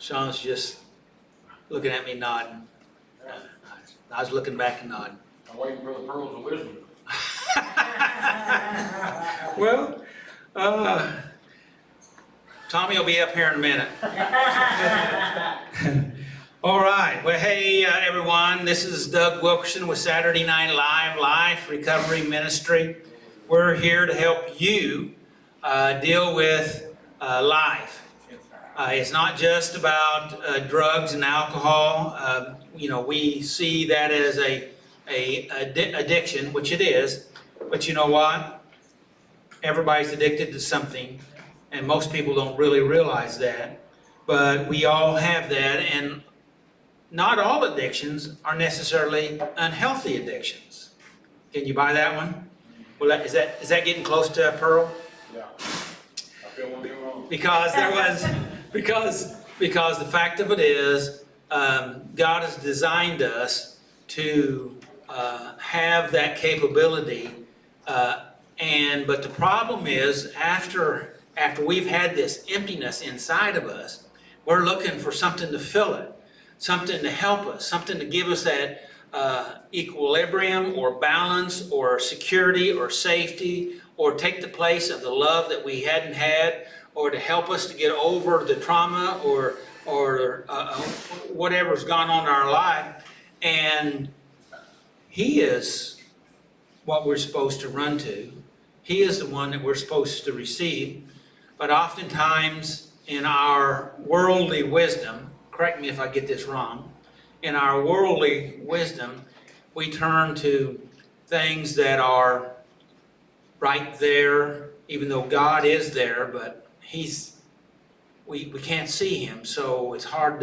Sean's just looking at me nodding. I was looking back and nodding. I'm waiting for the pearls of wisdom. Well, Tommy will be up here in a minute. All right. Well, hey, everyone. This is Doug Wilkerson with Saturday Night Live Life Recovery Ministry. We're here to help you deal with life. It's not just about drugs and alcohol. We see that as a addiction, which it is. But you know what? Everybody's addicted to something, and most people don't really realize that. But we all have that, and not all addictions are necessarily unhealthy addictions. Can you buy that one? Well, is that getting close to a pearl? Yeah. I feel one thing wrong. Because the fact of it is, God has designed us to have that capability, but the problem is after we've had this emptiness inside of us, we're looking for something to fill it, something to help us, something to give us that equilibrium or balance or security or safety, or take the place of the love that we hadn't had, or to help us to get over the trauma or whatever's gone on in our life. And He is what we're supposed to run to. He is the one that we're supposed to receive. But oftentimes in our worldly wisdom, correct me if I get this wrong, in our worldly wisdom, we turn to things that are right there, even though God is there, but we can't see Him, so it's hard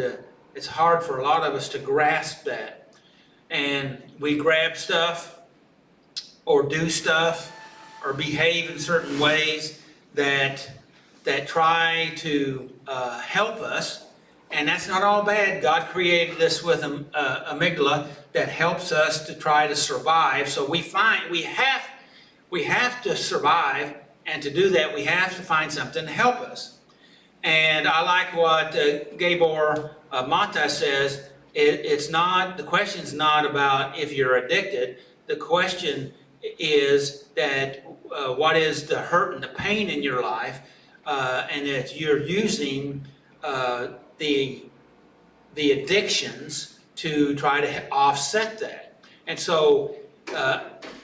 for a lot of us to grasp that. And we grab stuff or do stuff or behave in certain ways that try to help us. And that's not all bad. God created us with an amygdala that helps us to try to survive. So we have to survive, and to do that, we have to find something to help us. And I like what Gabor Mata says. The question's not about if you're addicted. The question is that what is the hurt and the pain in your life, and that you're using the addictions to try to offset that. And so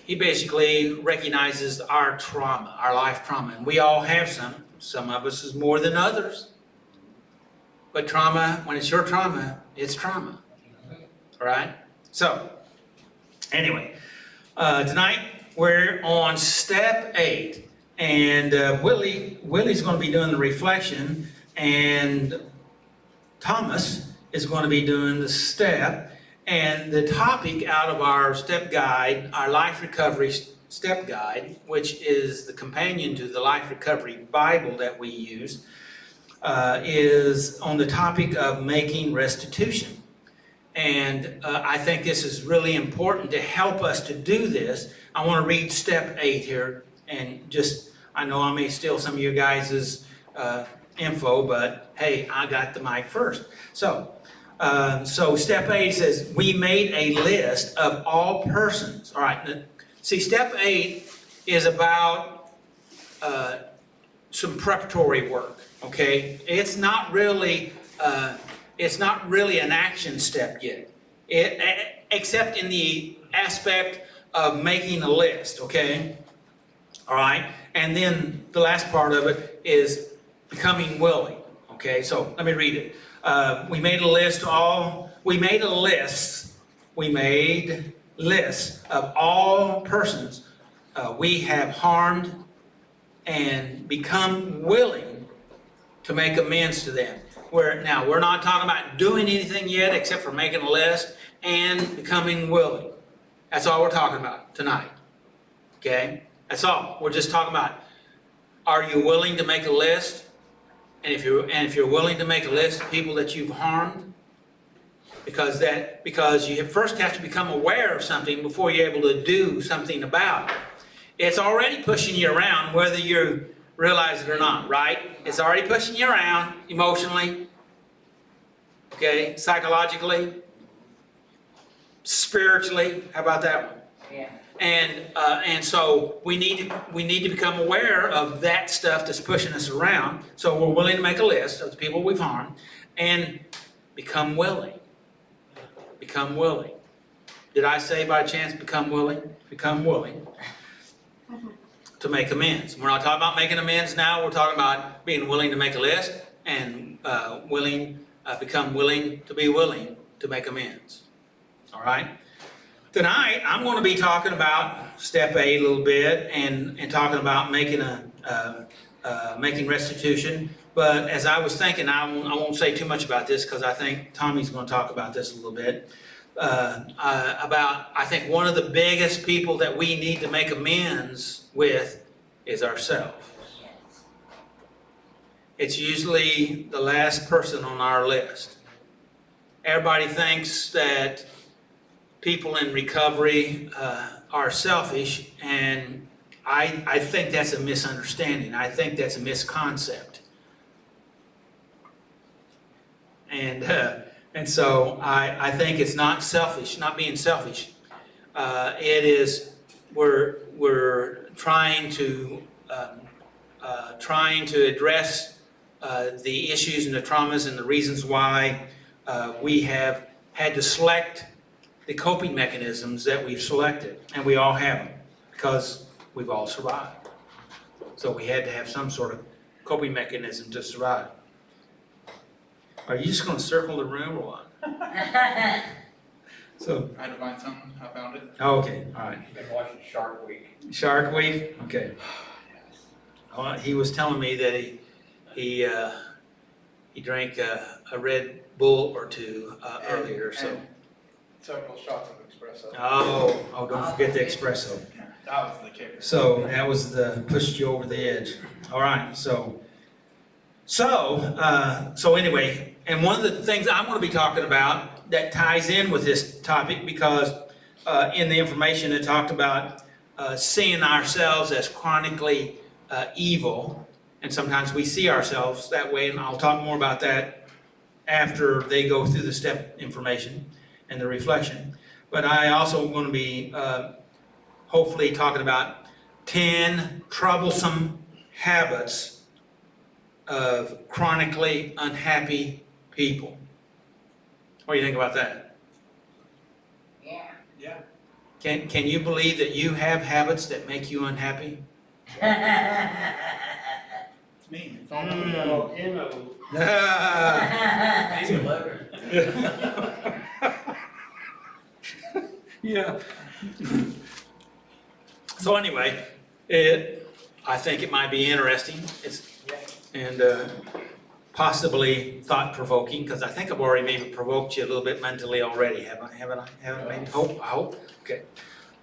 he basically recognizes our trauma, our life trauma, and we all have some. Some of us is more than others. But trauma, when it's your trauma, it's trauma. All right? So, anyway, tonight we're on step 8, and Willie's going to be doing the reflection, and Thomas is going to be doing the step. And the topic out of our step guide, our life recovery step guide, which is the companion to the Life Recovery Bible that we use, is on the topic of making restitution. And I think this is really important to help us to do this. I want to read step 8 here, and I know I may steal some of you guys' info, but hey, I got the mic first. So step 8 says, we made a list of all persons. All right, see, step 8 is about some preparatory work, okay? It's not really an action step yet, except in the aspect of making a list, okay? All right, and then the last part of it is becoming willing, okay? So let me read it. We made lists of all persons we have harmed, and become willing to make amends to them. We're not talking about doing anything yet except for making a list and becoming willing. That's all we're talking about tonight. Okay? That's all. We're just talking about, are you willing to make a list? And if you're willing to make a list of people that you've harmed, because you first have to become aware of something before you're able to do something about it. It's already pushing you around, whether you realize it or not, right? It's already pushing you around emotionally. okay, psychologically, spiritually. How about that one? Yeah. And so we need to become aware of that stuff that's pushing us around. So we're willing to make a list of the people we've harmed and become willing. Become willing. Did I say by chance become willing? Become willing to make amends. We're not talking about making amends now. We're talking about being willing to make a list and become willing to be willing to make amends. All right? Tonight, I'm going to be talking about step 8 a little bit and talking about making making restitution. But as I was thinking, I won't say too much about this because I think Tommy's going to talk about this a little bit. I think one of the biggest people that we need to make amends with is ourselves. It's usually the last person on our list. Everybody thinks that people in recovery are selfish, and I think that's a misunderstanding. I think that's a misconcept. And so I think it's not selfish, not being selfish. It is we're trying to address the issues and the traumas and the reasons why we have had to select the coping mechanisms that we've selected, and we all have them because we've all survived. So we had to have some sort of coping mechanism to survive. Are you just going to circle the room or what? So I had to find something. I found it. oh, okay, all right. Been watching Shark Week. Shark Week, okay. He was telling me that he drank a Red Bull or two earlier, so. And several shots of espresso. Oh, don't forget the espresso. That was the kicker. So that was pushed you over the edge. All right, so anyway, and one of the things I'm going to be talking about that ties in with this topic, because in the information it talked about seeing ourselves as chronically evil, and sometimes we see ourselves that way, and I'll talk more about that after they go through the step information and the reflection. But I also am going to be hopefully talking about 10 troublesome habits of chronically unhappy people. What do you think about that? Yeah. Yeah. Can you believe that you have habits that make you unhappy? It's me. It's all Maybe 11. Yeah. So anyway, I think it might be interesting. And possibly thought-provoking, because I think I've already maybe provoked you a little bit mentally already, haven't I? Maybe? I hope. Okay.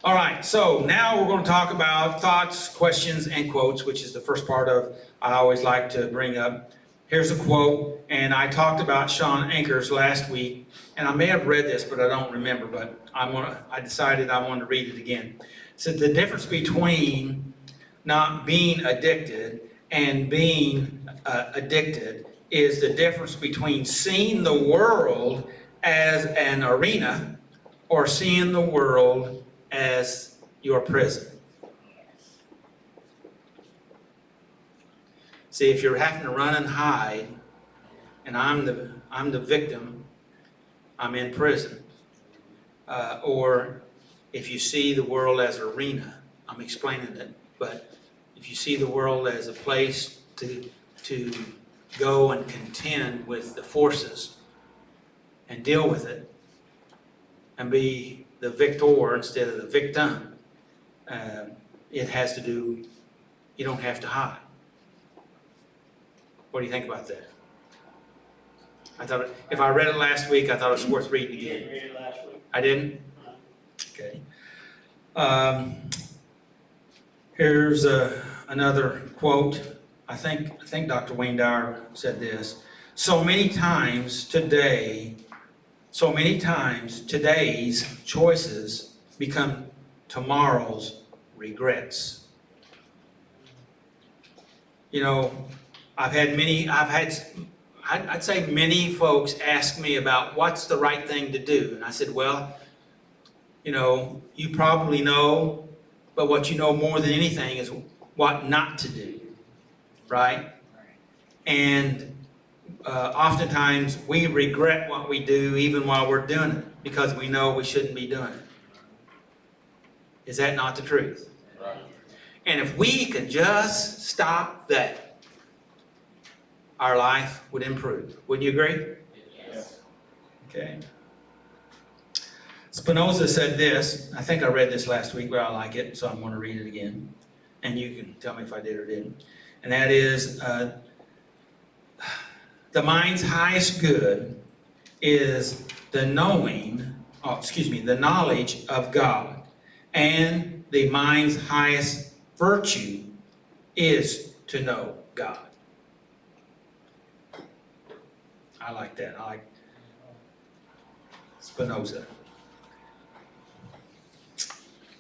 All right, so now we're going to talk about thoughts, questions, and quotes, which is the first part of I always like to bring up. Here's a quote, and I talked about Sean Anchors last week, and I may have read this, but I don't remember, but I decided I wanted to read it again. It said the difference between not being addicted and being addicted is the difference between seeing the world as an arena or seeing the world as your prison. See, if you're having to run and hide, and I'm the victim, I'm in prison. Or if you see the world as an arena, I'm explaining it, but if you see the world as a place to go and contend with the forces and deal with it and be the victor instead of the victim, it has to do, you don't have to hide. What do you think about that? I thought, if I read it last week, I thought it was worth reading You again. didn't read it last week. I didn't? Okay. Here's another quote. I think Dr. Wayne Dyer said this. So many times today's choices become tomorrow's regrets. You know, I I'd say many folks ask me about what's the right thing to do. And I said, well, you know, you probably know, but what you know more than anything is what not to do, right? And oftentimes we regret what we do even while we're doing it because we know we shouldn't be doing it. Is that not the truth? Right. And if we could just stop that, our life would improve. Wouldn't you agree? Yes. Okay. Spinoza said this. I think I read this last week, but I like it, so I'm going to read it again. And you can tell me if I did or didn't. And that is, the mind's highest good is the knowledge of God. And the mind's highest virtue is to know God. I like that. I like Spinoza.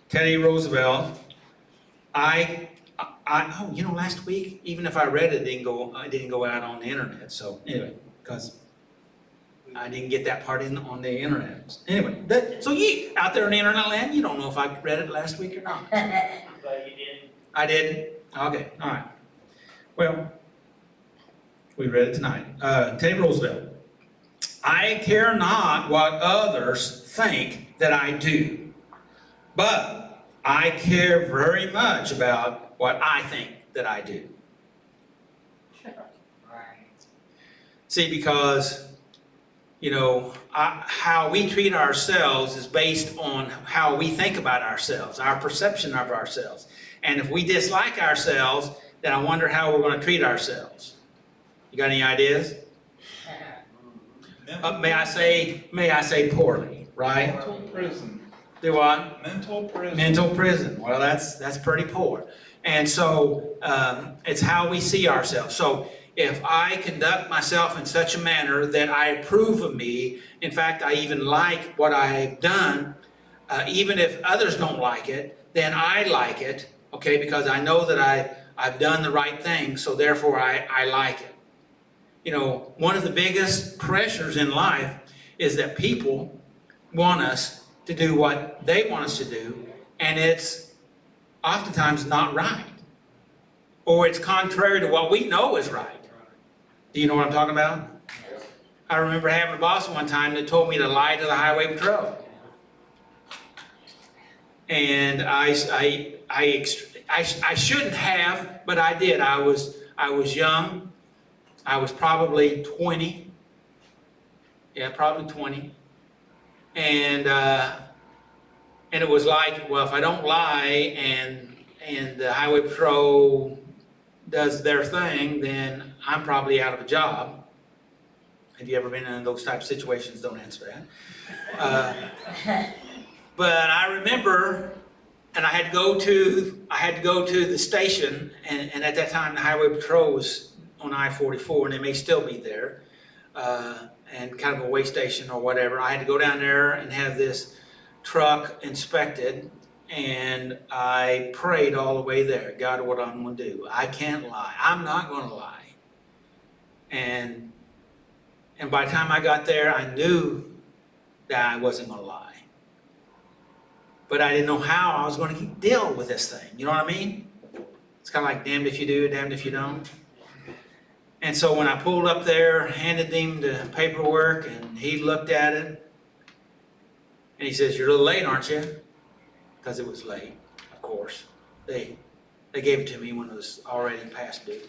Teddy Roosevelt. Last week, even if I read it, it didn't go out on the internet. So anyway, because I didn't get that part in on the internet. Anyway, so you out there in the internet land, you don't know if I read it last week or not. But you didn't. I didn't? Okay, all right. Well, we read it tonight. Teddy Roosevelt. I care not what others think that I do, but I care very much about what I think that I do. Right. See, because, how we treat ourselves is based on how we think about ourselves, our perception of ourselves. And if we dislike ourselves, then I wonder how we're going to treat ourselves. You got any ideas? May I say poorly, right? Mental prison. Do what? Mental prison. Mental prison. Well, that's pretty poor. And so it's how we see ourselves. So if I conduct myself in such a manner that I approve of me, in fact, I even like what I've done, even if others don't like it, then I like it, okay, because I know that I've done the right thing, so therefore I like it. One of the biggest pressures in life is that people want us to do what they want us to do, and it's oftentimes not right. Or it's contrary to what we know is right. Do you know what I'm talking about? I remember having a boss one time that told me to lie to the highway patrol. And I shouldn't have, but I did. I was young. I was probably 20. Yeah, probably 20. And it was like, well, if I don't lie and the highway patrol does their thing, then I'm probably out of a job. Have you ever been in those type of situations? Don't answer that. But I remember, and I had to go to the station, and at that time the highway patrol was on I-44, and they may still be there, and kind of a way station or whatever. I had to go down there and have this truck inspected, and I prayed all the way there. God, what I'm going to do? I can't lie. I'm not going to lie. And by the time I got there, I knew that I wasn't going to lie. But I didn't know how I was going to deal with this thing. You know what I mean? It's kind of like damned if you do, damned if you don't. And so when I pulled up there, handed him the paperwork, and he looked at it, and he says, "You're a little late, aren't you?" Because it was late, of course. They gave it to me when it was already past due.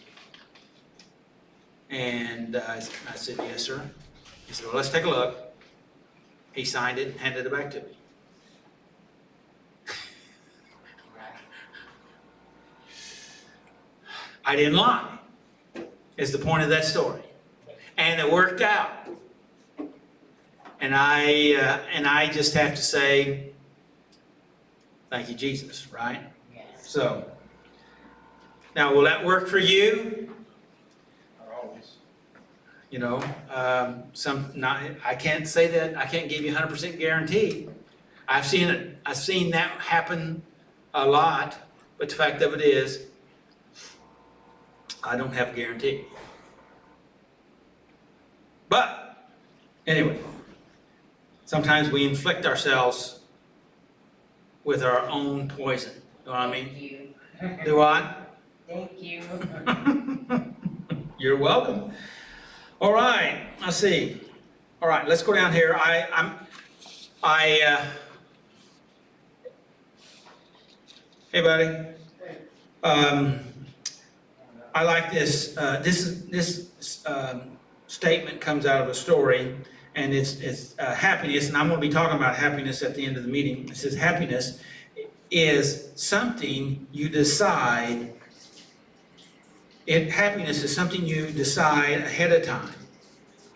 And I said, "Yes, sir." He said, "Well, let's take a look." He signed it and handed it back to me. I didn't lie, is the point of that story. And it worked out. And I just have to say, thank you, Jesus, right? Yes. So, now will that work for you? Not always. I can't say that, I can't give you 100% guarantee. I've seen that happen a lot, but the fact of it is, I don't have a guarantee. But, anyway, sometimes we inflict ourselves with our own poison. You know what I mean? Thank you. Do what? Thank you. You're welcome. All right, let's see. All right, let's go down here. Hey, buddy. I like this. This statement comes out of a story, and it's happiness. And I'm going to be talking about happiness at the end of the meeting. It says happiness is something you decide. Happiness is something you decide ahead of time,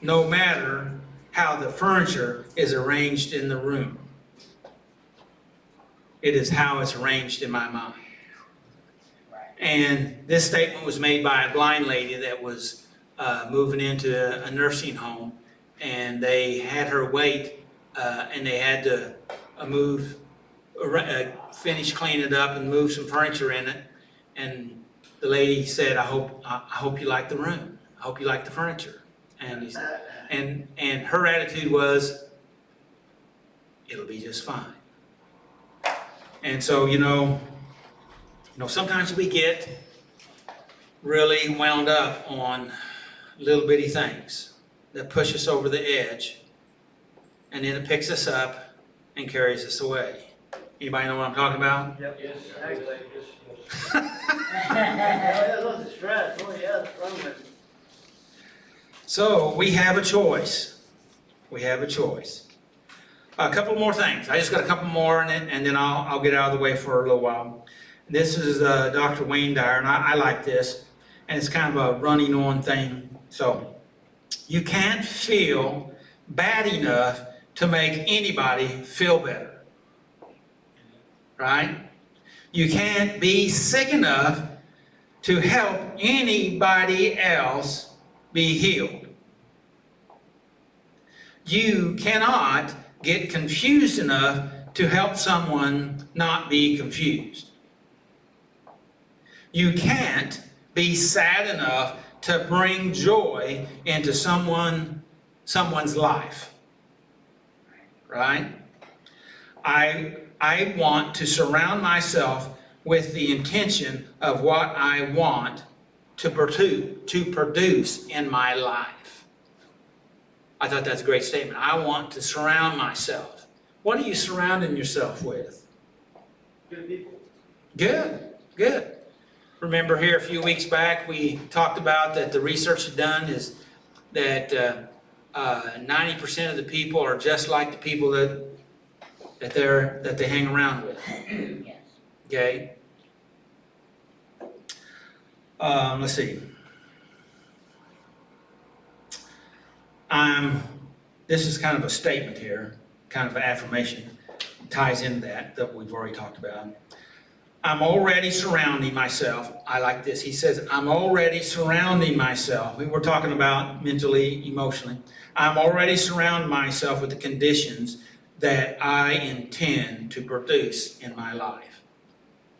no matter how the furniture is arranged in the room. It is how it's arranged in my mind. And this statement was made by a blind lady that was moving into a nursing home, and they had her wait, and they had to finish cleaning it up and move some furniture in it. And the lady said, I hope you like the room. I hope you like the furniture. And her attitude was, it'll be just fine. And so, sometimes we get really wound up on little bitty things that push us over the edge, and then it picks us up and carries us away. Anybody know what I'm talking about? Yes, actually, yes. That's That's a stress, oh, yeah, it's So we have a choice. We have a choice. A couple more things. I just got a couple more, and then I'll get out of the way for a little while. This is Dr. Wayne Dyer, and I like this, and it's kind of a running on thing. So, you can't feel bad enough to make anybody feel better, right? You can't be sick enough to help anybody else be healed. You cannot get confused enough to help someone not be confused. You can't be sad enough to bring joy into someone's life, right? I want to surround myself with the intention of what I want to produce in my life. I thought that's a great statement. I want to surround myself. What are you surrounding yourself with? Good people. Good, good. Remember here a few weeks back, we talked about that the research done is that 90% of the people are just like the people that they hang around with. Yes. Okay. Let's see. This is kind of a statement here, kind of an affirmation, ties into that we've already talked about. I'm already surrounding myself. I like this. He says, I'm already surrounding myself. We were talking about mentally, emotionally. I'm already surrounding myself with the conditions that I intend to produce in my life.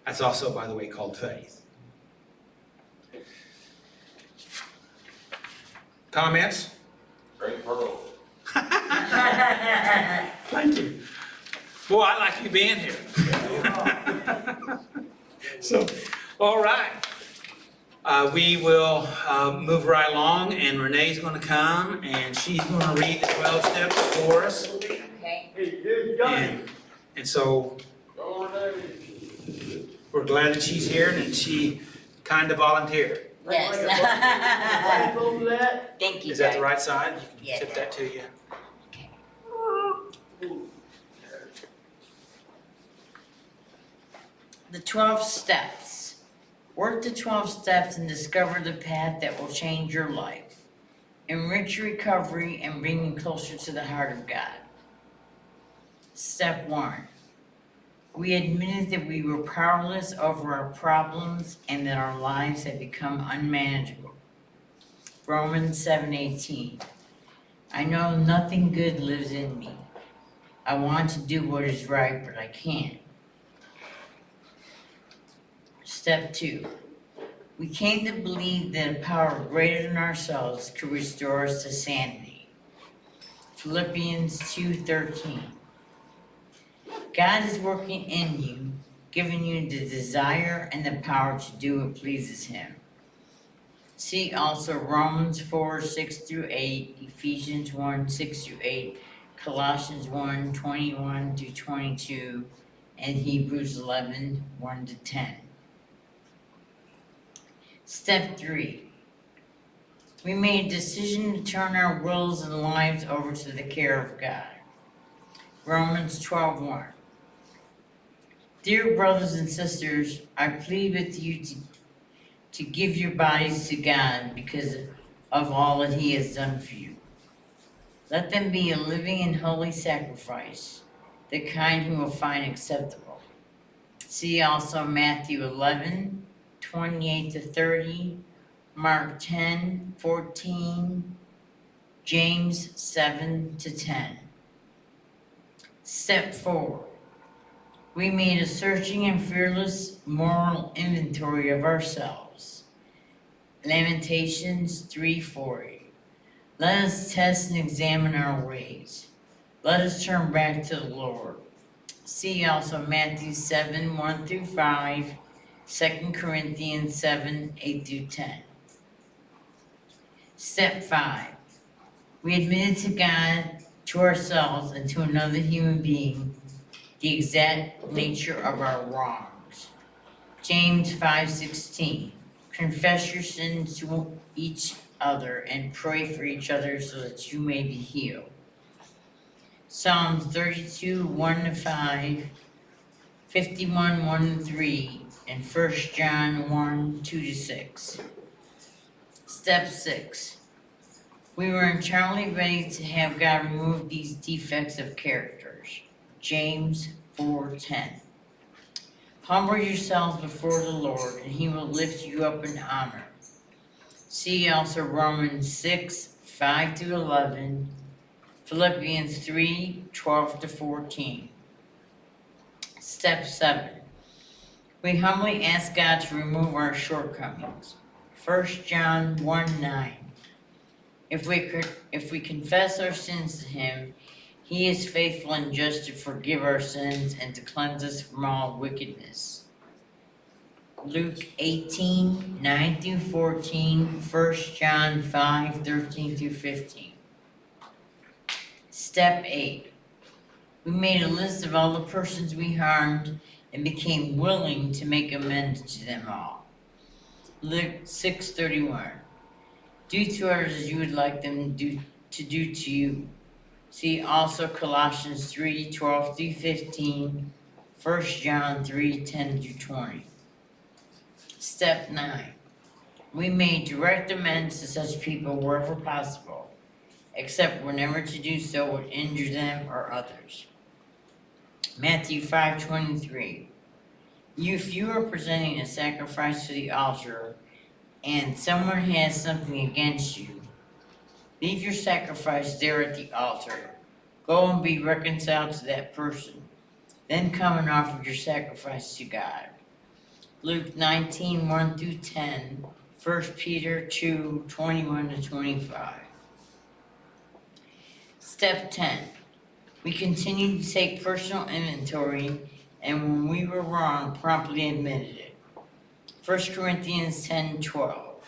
That's also, by the way, called faith. Comments? Great pearl. Thank you. Boy, I like you being here. So, all right. We will move right along, and Renee's going to come, and she's going to read the 12 steps for us. Okay. Hey, good job. And so Go Renee. we're glad that she's here, and she kind of volunteered. Yes. Over that. Thank you, Is that the Dad. right side? You Yeah. can tip that to you. The 12 steps. Work the 12 steps and discover the path that will change your life. Enrich your recovery and bring you closer to the heart of God. Step 1. We admitted that we were powerless over our problems and that our lives had become unmanageable. Romans 7:18. I know nothing good lives in me. I want to do what is right, but I can't. Step 2. We came to believe that a power greater than ourselves could restore us to sanity. Philippians 2:13. God is working in you, giving you the desire and the power to do what pleases Him. See also Romans 4:6-8, Ephesians 1:6-8, Colossians 1:21-22, and Hebrews 11:1-10. Step 3. We made a decision to turn our wills and lives over to the care of God. Romans 12:1. Dear brothers and sisters, I plead with you to give your bodies to God because of all that He has done for you. Let them be a living and holy sacrifice, the kind He will find acceptable. See also Matthew 11:28-30, Mark 10:14, James 7-10. Step 4. We made a searching and fearless moral inventory of ourselves. Lamentations 3:40. Let us test and examine our ways. Let us turn back to the Lord. See also Matthew 7:1-5, 2 Corinthians 7:8-10. Step 5. We admitted to God, to ourselves, and to another human being the exact nature of our wrongs. James 5:16. Confess your sins to each other and pray for each other so that you may be healed. Psalms 32:1-5, 51:1-3, and 1 John 1:2-6. Step 6. We were entirely ready to have God remove these defects of characters. James 4:10. Humble yourselves before the Lord, and He will lift you up in honor. See also Romans 6:5-11, Philippians 3:12-14. Step 7. We humbly ask God to remove our shortcomings. 1 John 1:9. If we confess our sins to Him, He is faithful and just to forgive our sins and to cleanse us from all wickedness. Luke 18:9-14, 1 John 5:13-15. Step 8. We made a list of all the persons we harmed and became willing to make amends to them all. Luke 6:31. Do to others as you would like them to do to you. See also Colossians 3:12-15, 1 John 3:10-20. Step 9. We made direct amends to such people wherever possible, except whenever to do so would injure them or others. Matthew 5:23. If you are presenting a sacrifice to the altar, and someone has something against you, leave your sacrifice there at the altar. Go and be reconciled to that person. Then come and offer your sacrifice to God. Luke 19:1-10, 1 Peter 2:21-25. Step 10. We continue to take personal inventory, and when we were wrong, promptly admitted it. 1 Corinthians 10:12.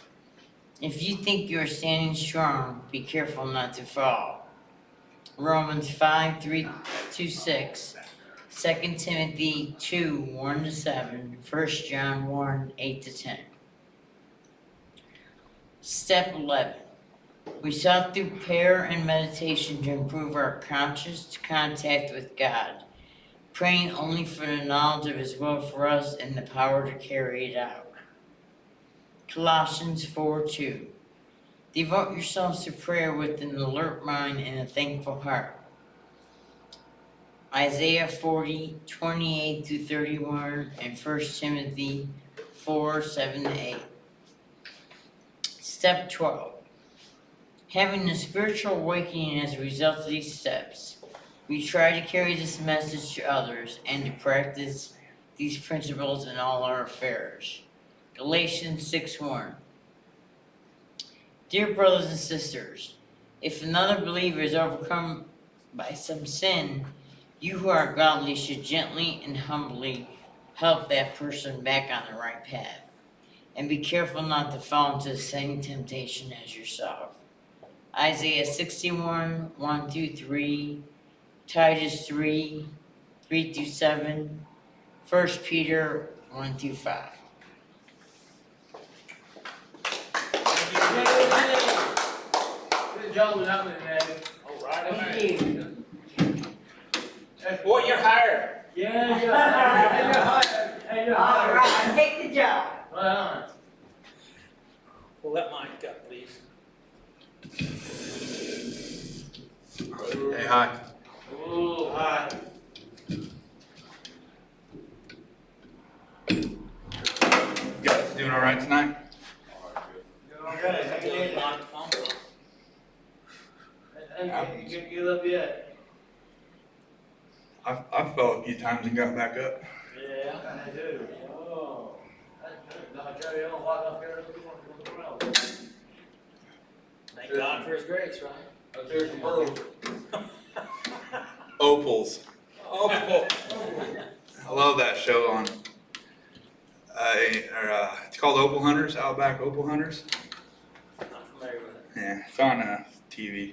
If you think you are standing strong, be careful not to fall. Romans 5:3-6, 2 Timothy 2:1-7, 1 John 1:8-10. Step 11. We sought through prayer and meditation to improve our conscious contact with God, praying only for the knowledge of His will for us and the power to carry it out. Colossians 4:2. Devote yourselves to prayer with an alert mind and a thankful heart. Isaiah 40:28-31 and 1 Timothy 4:7-8. Step 12. Having a spiritual awakening as a result of these steps, we try to carry this message to others and to practice these principles in all our affairs. Galatians 6:1. Dear brothers and sisters, If another believer is overcome by some sin, you who are godly should gently and humbly help that person back on the right path. And be careful not to fall into the same temptation as yourself. Isaiah 61, 1-3, Titus 3, 3-7, 1 Peter 1-5. Good job with that one, man. All right, Thank you. Boy, you're hired. Yeah, yeah. Hey, you're All right, take the job. Well, Pull that mic up, please. Hey, hi. Hi. You guys doing all right tonight? okay. Lock the phone up. Hey, you get up yet? I fell a few times and got back up. Yeah. I do. Oh. That's good. Now, carry on, walk up here, we want to go around. Thank God for his grace, right? Let's hear some pearls. Opals. Oh, I love that show on. It's called Opal Hunters, Outback Opal Hunters. I'm familiar with it. Yeah, it's on TV.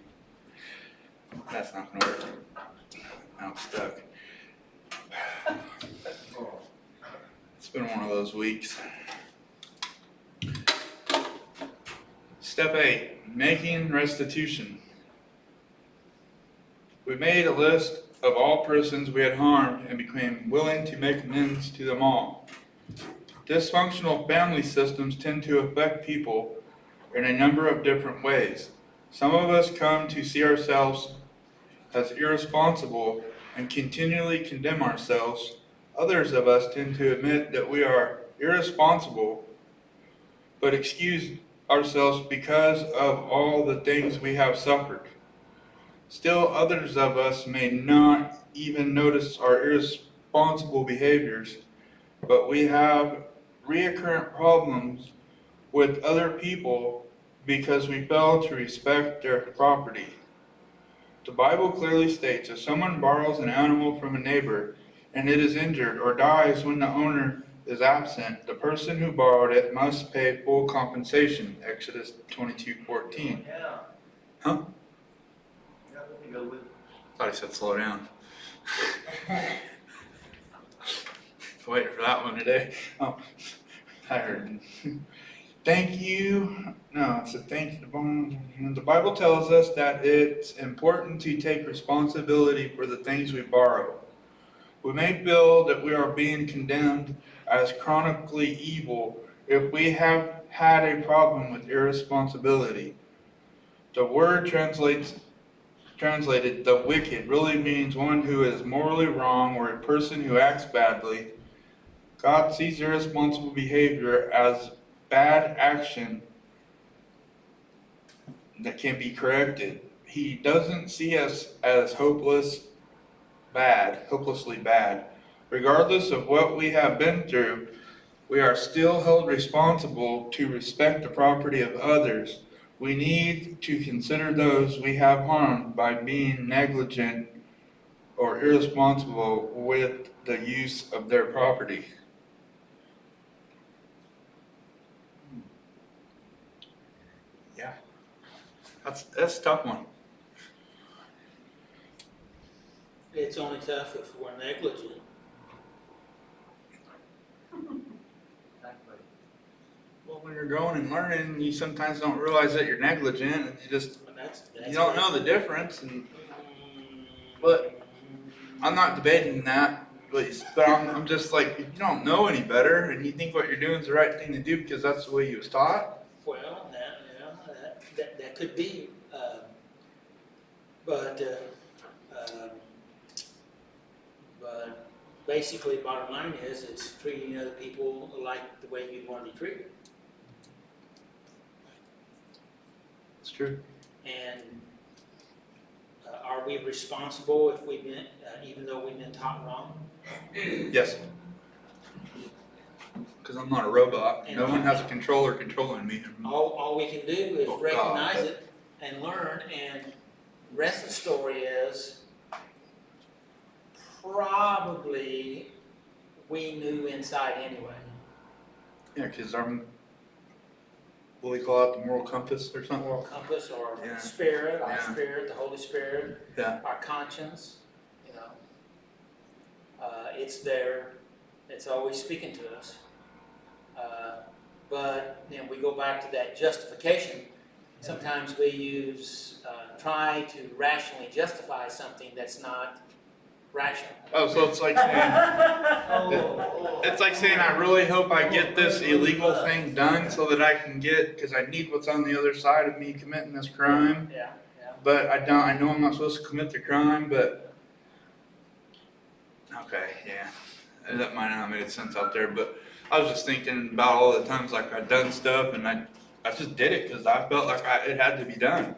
That's not gonna work. Now I'm stuck. It's been one of those weeks. Step 8, making restitution. We made a list of all persons we had harmed and became willing to make amends to them all. Dysfunctional family systems tend to affect people in a number of different ways. Some of us come to see ourselves as irresponsible and continually condemn ourselves. Others of us tend to admit that we are irresponsible, but excuse ourselves because of all the things we have suffered. Still, others of us may not even notice our irresponsible behaviors, but we have recurrent problems with other people because we fail to respect their property. The Bible clearly states if someone borrows an animal from a neighbor and it is injured or dies when the owner is absent, the person who borrowed it must pay full compensation. Exodus 22:14. Yeah. Huh? Yeah, let me go with it. Thought he said slow down. Waiting for that one today. Oh, I heard. Thank you. No, it's a thank you. The Bible tells us that it's important to take responsibility for the things we borrow. We may feel that we are being condemned as chronically evil if we have had a problem with irresponsibility. The word translated the wicked really means one who is morally wrong or a person who acts badly. God sees irresponsible behavior as bad action that can be corrected. He doesn't see us as hopelessly bad. Regardless of what we have been through, we are still held responsible to respect the property of others. We need to consider those we have harmed by being negligent or irresponsible with the use of their property. Yeah, that's a tough one. It's only tough if we're negligent. Well, when you're growing and learning, you sometimes don't realize that you're negligent, and you don't know the difference. And but I'm not debating that, but I'm just like, if you don't know any better, and you think what you're doing is the right thing to do because that's the way you was taught. Well, that could be, but basically, bottom line is, it's treating other people like the way you'd want to be treated. It's true. And are we responsible if we've been, even though we've been taught wrong? Yes. Because I'm not a robot. No one has a controller controlling me. All we can do is Oh, God. recognize it and learn, and the rest of the story is probably we knew inside anyway. Yeah, because what do we call it, the moral compass or something? Moral compass or Yeah. spirit, our Yeah. spirit, the Holy Spirit, Yeah. our conscience, you know. It's there, it's always speaking to us. But then we go back to that justification. Sometimes we try to rationally justify something that's not rational. Oh, so it's like saying, it's like saying, I really hope I get this illegal thing done so that I can because I need what's on the other side of me committing this crime. Yeah, yeah. But I know I'm not supposed to commit the crime, but, okay, yeah. That might not have made sense out there, but I was just thinking about all the times like I'd done stuff and I just did it because I felt like it had to be done.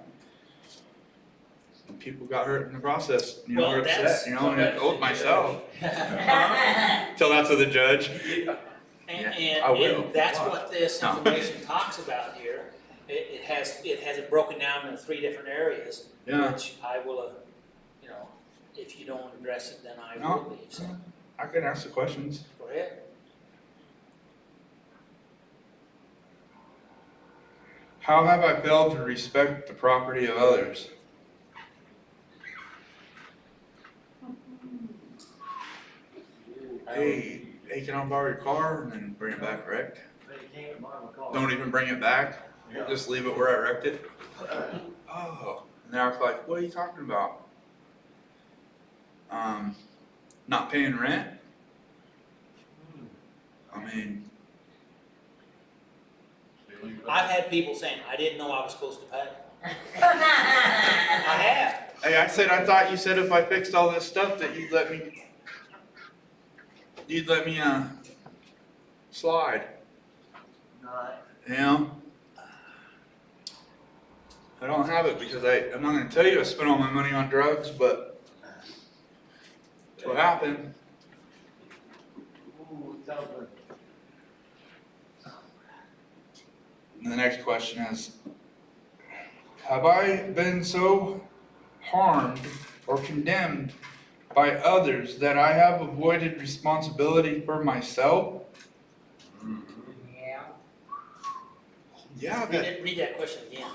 And people got hurt in the process, Well, or upset, and I told myself. And, Tell that to the judge. and, I will. and that's what this No. information talks about here. It has it broken down into 3 different areas, Yeah, which I will, if you don't address it, then I No. will leave. So I can ask the questions. go ahead. How have I failed to respect the property of others? Hey, can I borrow your car and then bring it back wrecked? They can't buy my car. Don't even bring it back? Yeah. Just leave it where I wrecked it? Oh, and I was like, what are you talking about? Not paying rent? I mean, I've had people saying, I didn't know I was supposed to pay. I have. hey, I thought you said if I fixed all this stuff that you'd let me slide, Right. you know? I don't have it because I'm not gonna tell you I spent all my money on drugs, but that's what happened. Ooh, something. And the next question is, have I been so harmed or condemned by others that I have avoided responsibility for myself? Yeah. Yeah, Read that question again.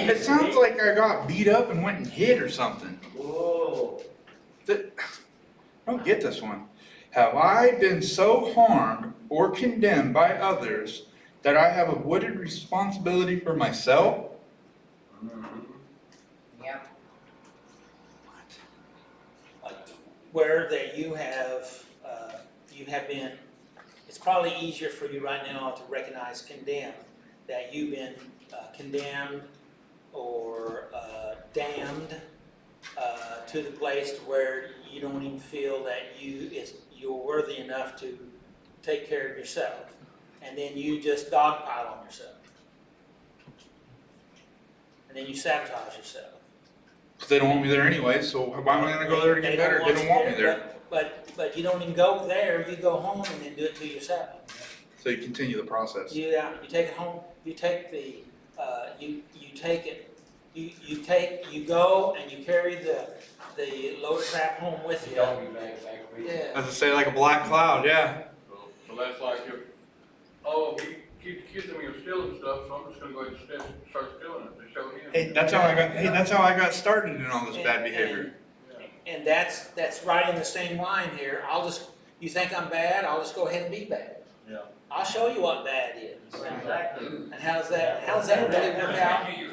it sounds like I got beat up and went and hit or something. Whoa. I don't get this one. Have I been so harmed or condemned by others that I have avoided responsibility for myself? Yeah. Where that you have been, it's probably easier for you right now to recognize condemned, that you've been condemned or damned to the place to where you don't even feel that you're worthy enough to take care of yourself. And then you just dogpile on yourself. And then you sabotage yourself. Because they don't want me there anyway, so why am I gonna go there to get better? They don't want me there. But you don't even go there, you go home and then do it to yourself. So you continue the process. You take it home, you take the, you go and you carry the load of crap home with you. Doggy bag for you. Yeah. As I say, like a black cloud, yeah. So that's like if, oh, he keeps accusing me of stealing stuff, so I'm just gonna go ahead and start stealing it to show him. Hey, that's how I got started in all this bad behavior. And that's right in the same line here. You think I'm bad, I'll just go ahead and be bad. Yeah. I'll show you what bad is. Exactly. And how's that really work out for you?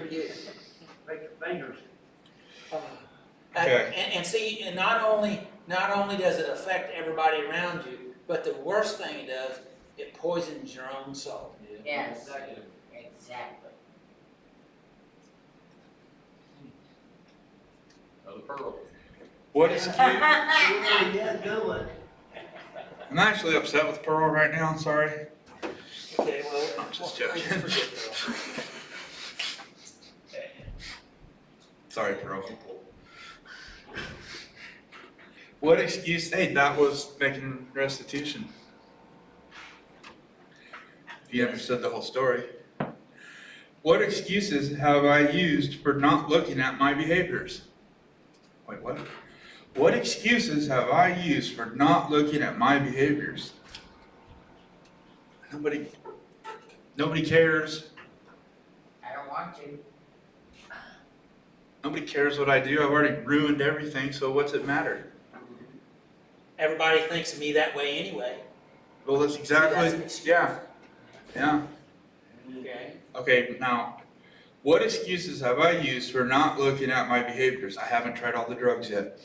Make your fingers. Okay. And see, and not only does it affect everybody around you, but the worst thing it does, it poisons your own soul. Yes. Exactly. Exactly. Another pearl. What is cute? Yeah, good one. I'm actually upset with Pearl right now, I'm sorry. Okay, well. I'm just joking. Sorry, Pearl. What excuse, hey, that was making restitution. If you understood the whole story. What excuses have I used for not looking at my behaviors? Wait, what? What excuses have I used for not looking at my behaviors? Nobody cares. I don't want to. Nobody cares what I do. I've already ruined everything, so what's it matter? Everybody thinks of me that way anyway, Well, that's that's an exactly, excuse. yeah. okay? Okay, now, what excuses have I used for not looking at my behaviors? I haven't tried all the drugs yet.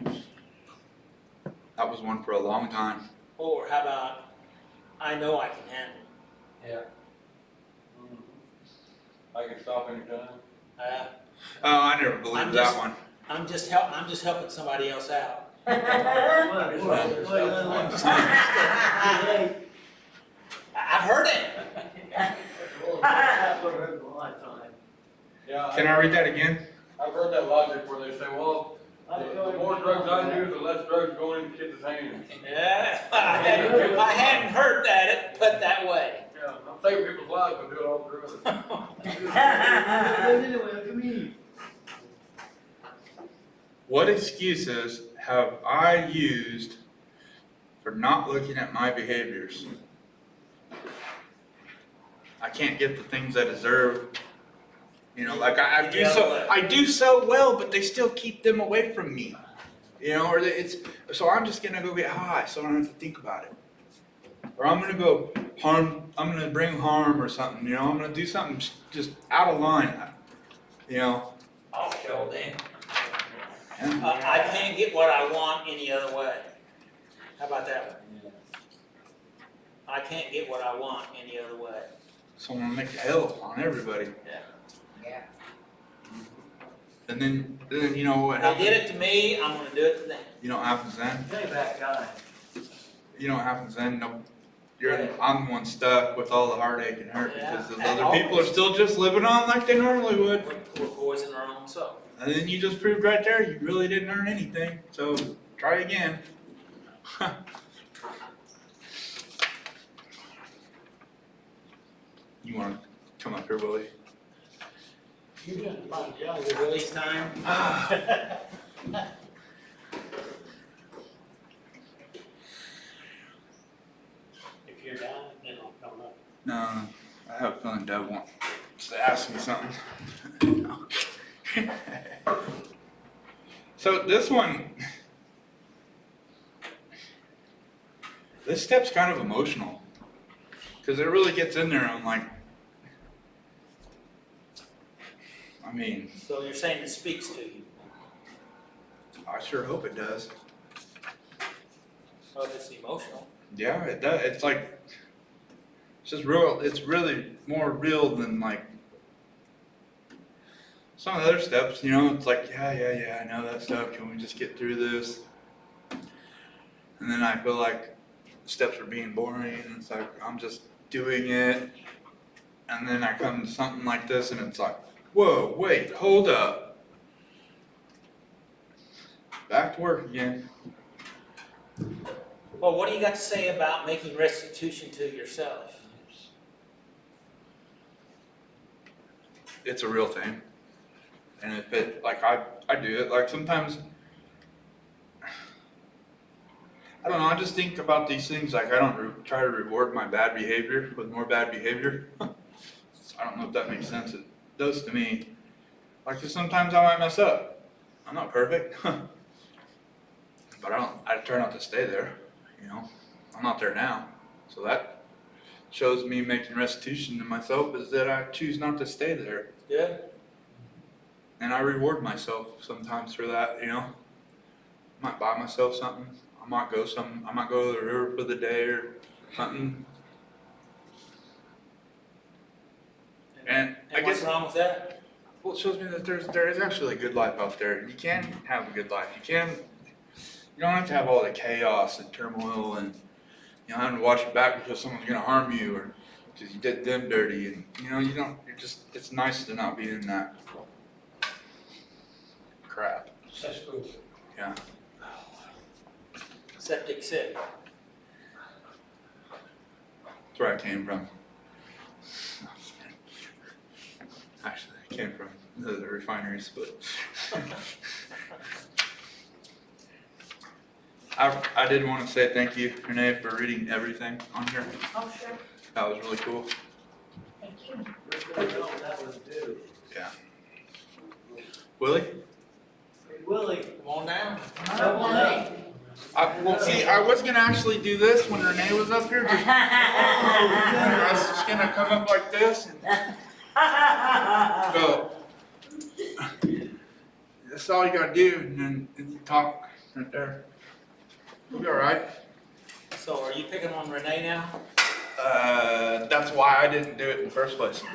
That was one for a long time. Or how about, I know I can handle it. Yeah. I can stop anytime. Oh, I never believed I'm that just- one. I'm just helping somebody else out. I've heard it. Yeah, Can I read that again? I've heard that logic where they say, well, the more drugs I do, the less drugs going into kids' hands. Yeah, I hadn't heard that put that way. Yeah, I'm saving people's lives by doing all the drugs. What excuses have I used for not looking at my behaviors? I can't get the things I deserve. You know, like I do so well, but they still keep them away from me. You know, or so I'm just gonna go get high, so I don't have to think about it. Or I'm gonna bring harm or something. You know, I'm gonna do something just out of line. You know. I'll show them. Yeah. I can't get what I want any other way. How about that one? I can't get what I want any other way. So I'm gonna make hell on everybody. Yeah. And then you know what They happens? did it to me, I'm gonna do it to them. You know what happens then? Payback time. You know what happens then? No, I'm the one stuck with all the heartache and hurt Yeah. because those other people are still just living on like they normally would. We're poison our own soul. And then you just proved right there you really didn't earn anything. So try again. You want to come up here, Willie? You just like young. Is it release time? If you're down, then I'll come up. No, I have a feeling Deb wants to ask me something. So this one, this step's kind of emotional because it really gets in there. I'm like, I mean, So you're saying it speaks to you? I sure hope it does. Oh, it's emotional. Yeah, it does. It's like, it's just real. It's really more real than like some of the other steps, you know. It's like, yeah, I know that stuff. Can we just get through this? And then I feel like the steps are being boring. And it's like I'm just doing it. And then I come to something like this, and it's like, whoa, wait, hold up. Back to work again. Well, what do you got to say about making restitution to yourself? It's a real thing. And if it, like I do it, like sometimes, I don't know, I just think about these things, like I don't try to reward my bad behavior with more bad behavior. I don't know if that makes sense, it does to me. Like 'cause sometimes I might mess up. I'm not perfect. But I try not to stay there, you know. I'm not there now. So that shows me making restitution to myself is that I choose not to stay there. Good. And I reward myself sometimes for that, you know. I might buy myself something. I might go to the river for the day or something. And I what's guess, wrong with that? well, it shows me that there is actually a good life out there. You can have a good life. You don't have to have all the chaos and turmoil and, you know, having to watch your back because someone's gonna harm you or because you did them dirty and, you know, it's nice to not be in that crap. That's good. Yeah. Septic City. That's where I came from. came from, the refineries, but. I did want to say thank you, Renee, for reading everything on here. Oh, sure. That was really cool. Thank you. That was due. Willie? Hey, Willie. Come on down. Well, see, I was gonna actually do this when Renee was up here. I was just gonna come up like this and go. That's all you gotta do, and then you talk right there. We'll be all right. So are you picking on Renee now? That's why I didn't do it in the first place. She'll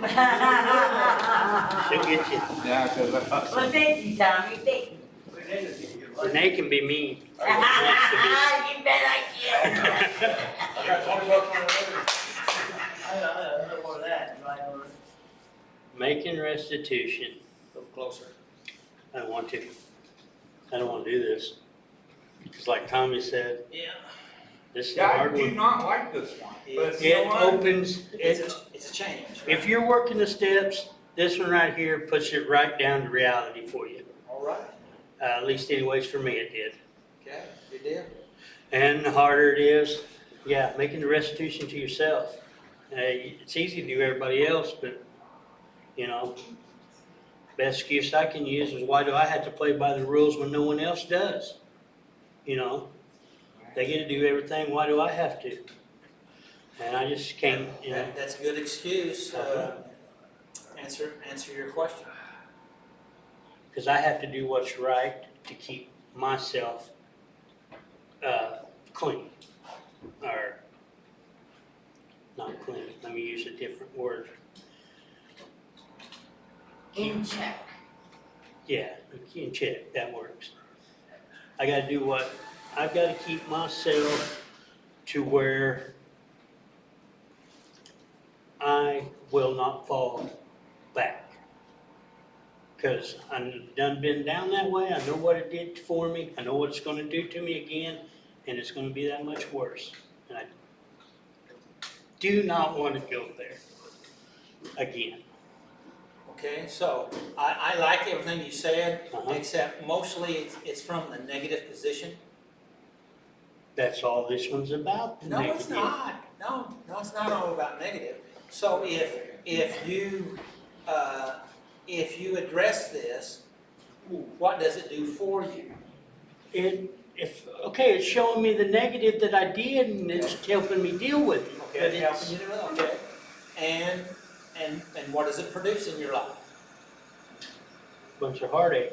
get you. Yeah, because I thought so. Well, thank you, Tommy, thank you. Renee can be mean. You bet I can. I got 20 bucks on it. I know more of that, right? Making restitution. A little closer. I don't want to. I don't want to do this. Because like Tommy said, Yeah. this is a Yeah, I hard do one. not like this one. But you know It what? opens, It's a change. if you're working the steps, this one right here puts it right down to reality for you. All right. At least anyways for me it did. Okay, good deal. And the harder it is, yeah, making the restitution to yourself. It's easy to do everybody else, but, you know, best excuse I can use is why do I have to play by the rules when no one else does? You know, they get to do everything, why do I have to? And I just can't, you know. That's a good excuse. Answer your question. Because I have to do what's right to keep myself clean. Or, not clean, let me use a different word. In check. Yeah, in check, that works. I gotta do what, I've gotta keep myself to where I will not fall back. Because I've done been down that way, I know what it did for me, I know what it's gonna do to me again, and it's gonna be that much worse. And I do not want to go there again. Okay, so I like everything you said, Uh-huh. except mostly it's from the negative position. That's all this one's about. No, it's negative. not. No, it's not all about negative. So if you address this, what does it do for you? Okay, it's showing me the negative that I did and it's helping me deal with it. Okay, But it's helping you to know, okay. And what does it produce in your life? Bunch of heartache,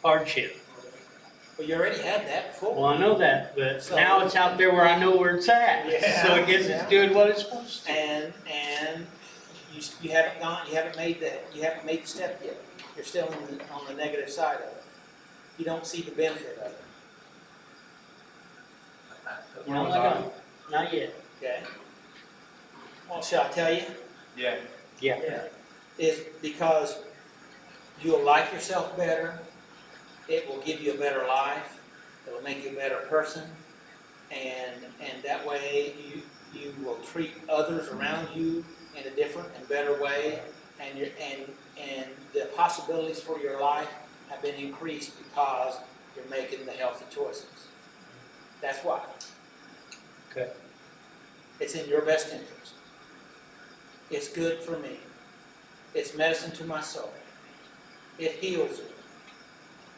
hardship. Well, you already had that before. Well, I know that, but So- now it's out there where I know where it's at. Yeah, So I guess yeah. it's doing what it's supposed to. And you haven't made the step yet. You're still on the negative side of it. You don't see the benefit of it, No, I don't. Not yet. okay? Well, shall I tell you? Yeah. Yeah. Is because you'll like yourself better, it will give you a better life, it will make you a better person, and that way you will treat others around you in a different and better way, and the possibilities for your life have been increased because you're making the healthy choices. That's why. Okay. It's in your best interest. It's good for me. It's medicine to my soul. It heals me.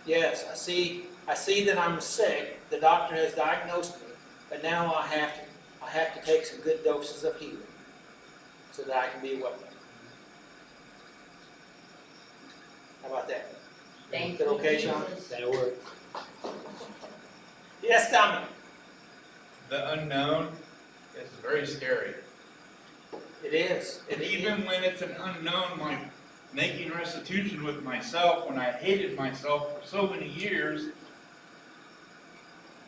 Yes, I see that I'm sick. The doctor has diagnosed me, but now I have to take some good doses of healing so that I can be well. How about that? Thank Is that you, okay, Sean? Jesus. That'll work. Yes, Tommy. The unknown is very scary. It is. And even when it's an unknown, like making restitution with myself, when I hated myself for so many years,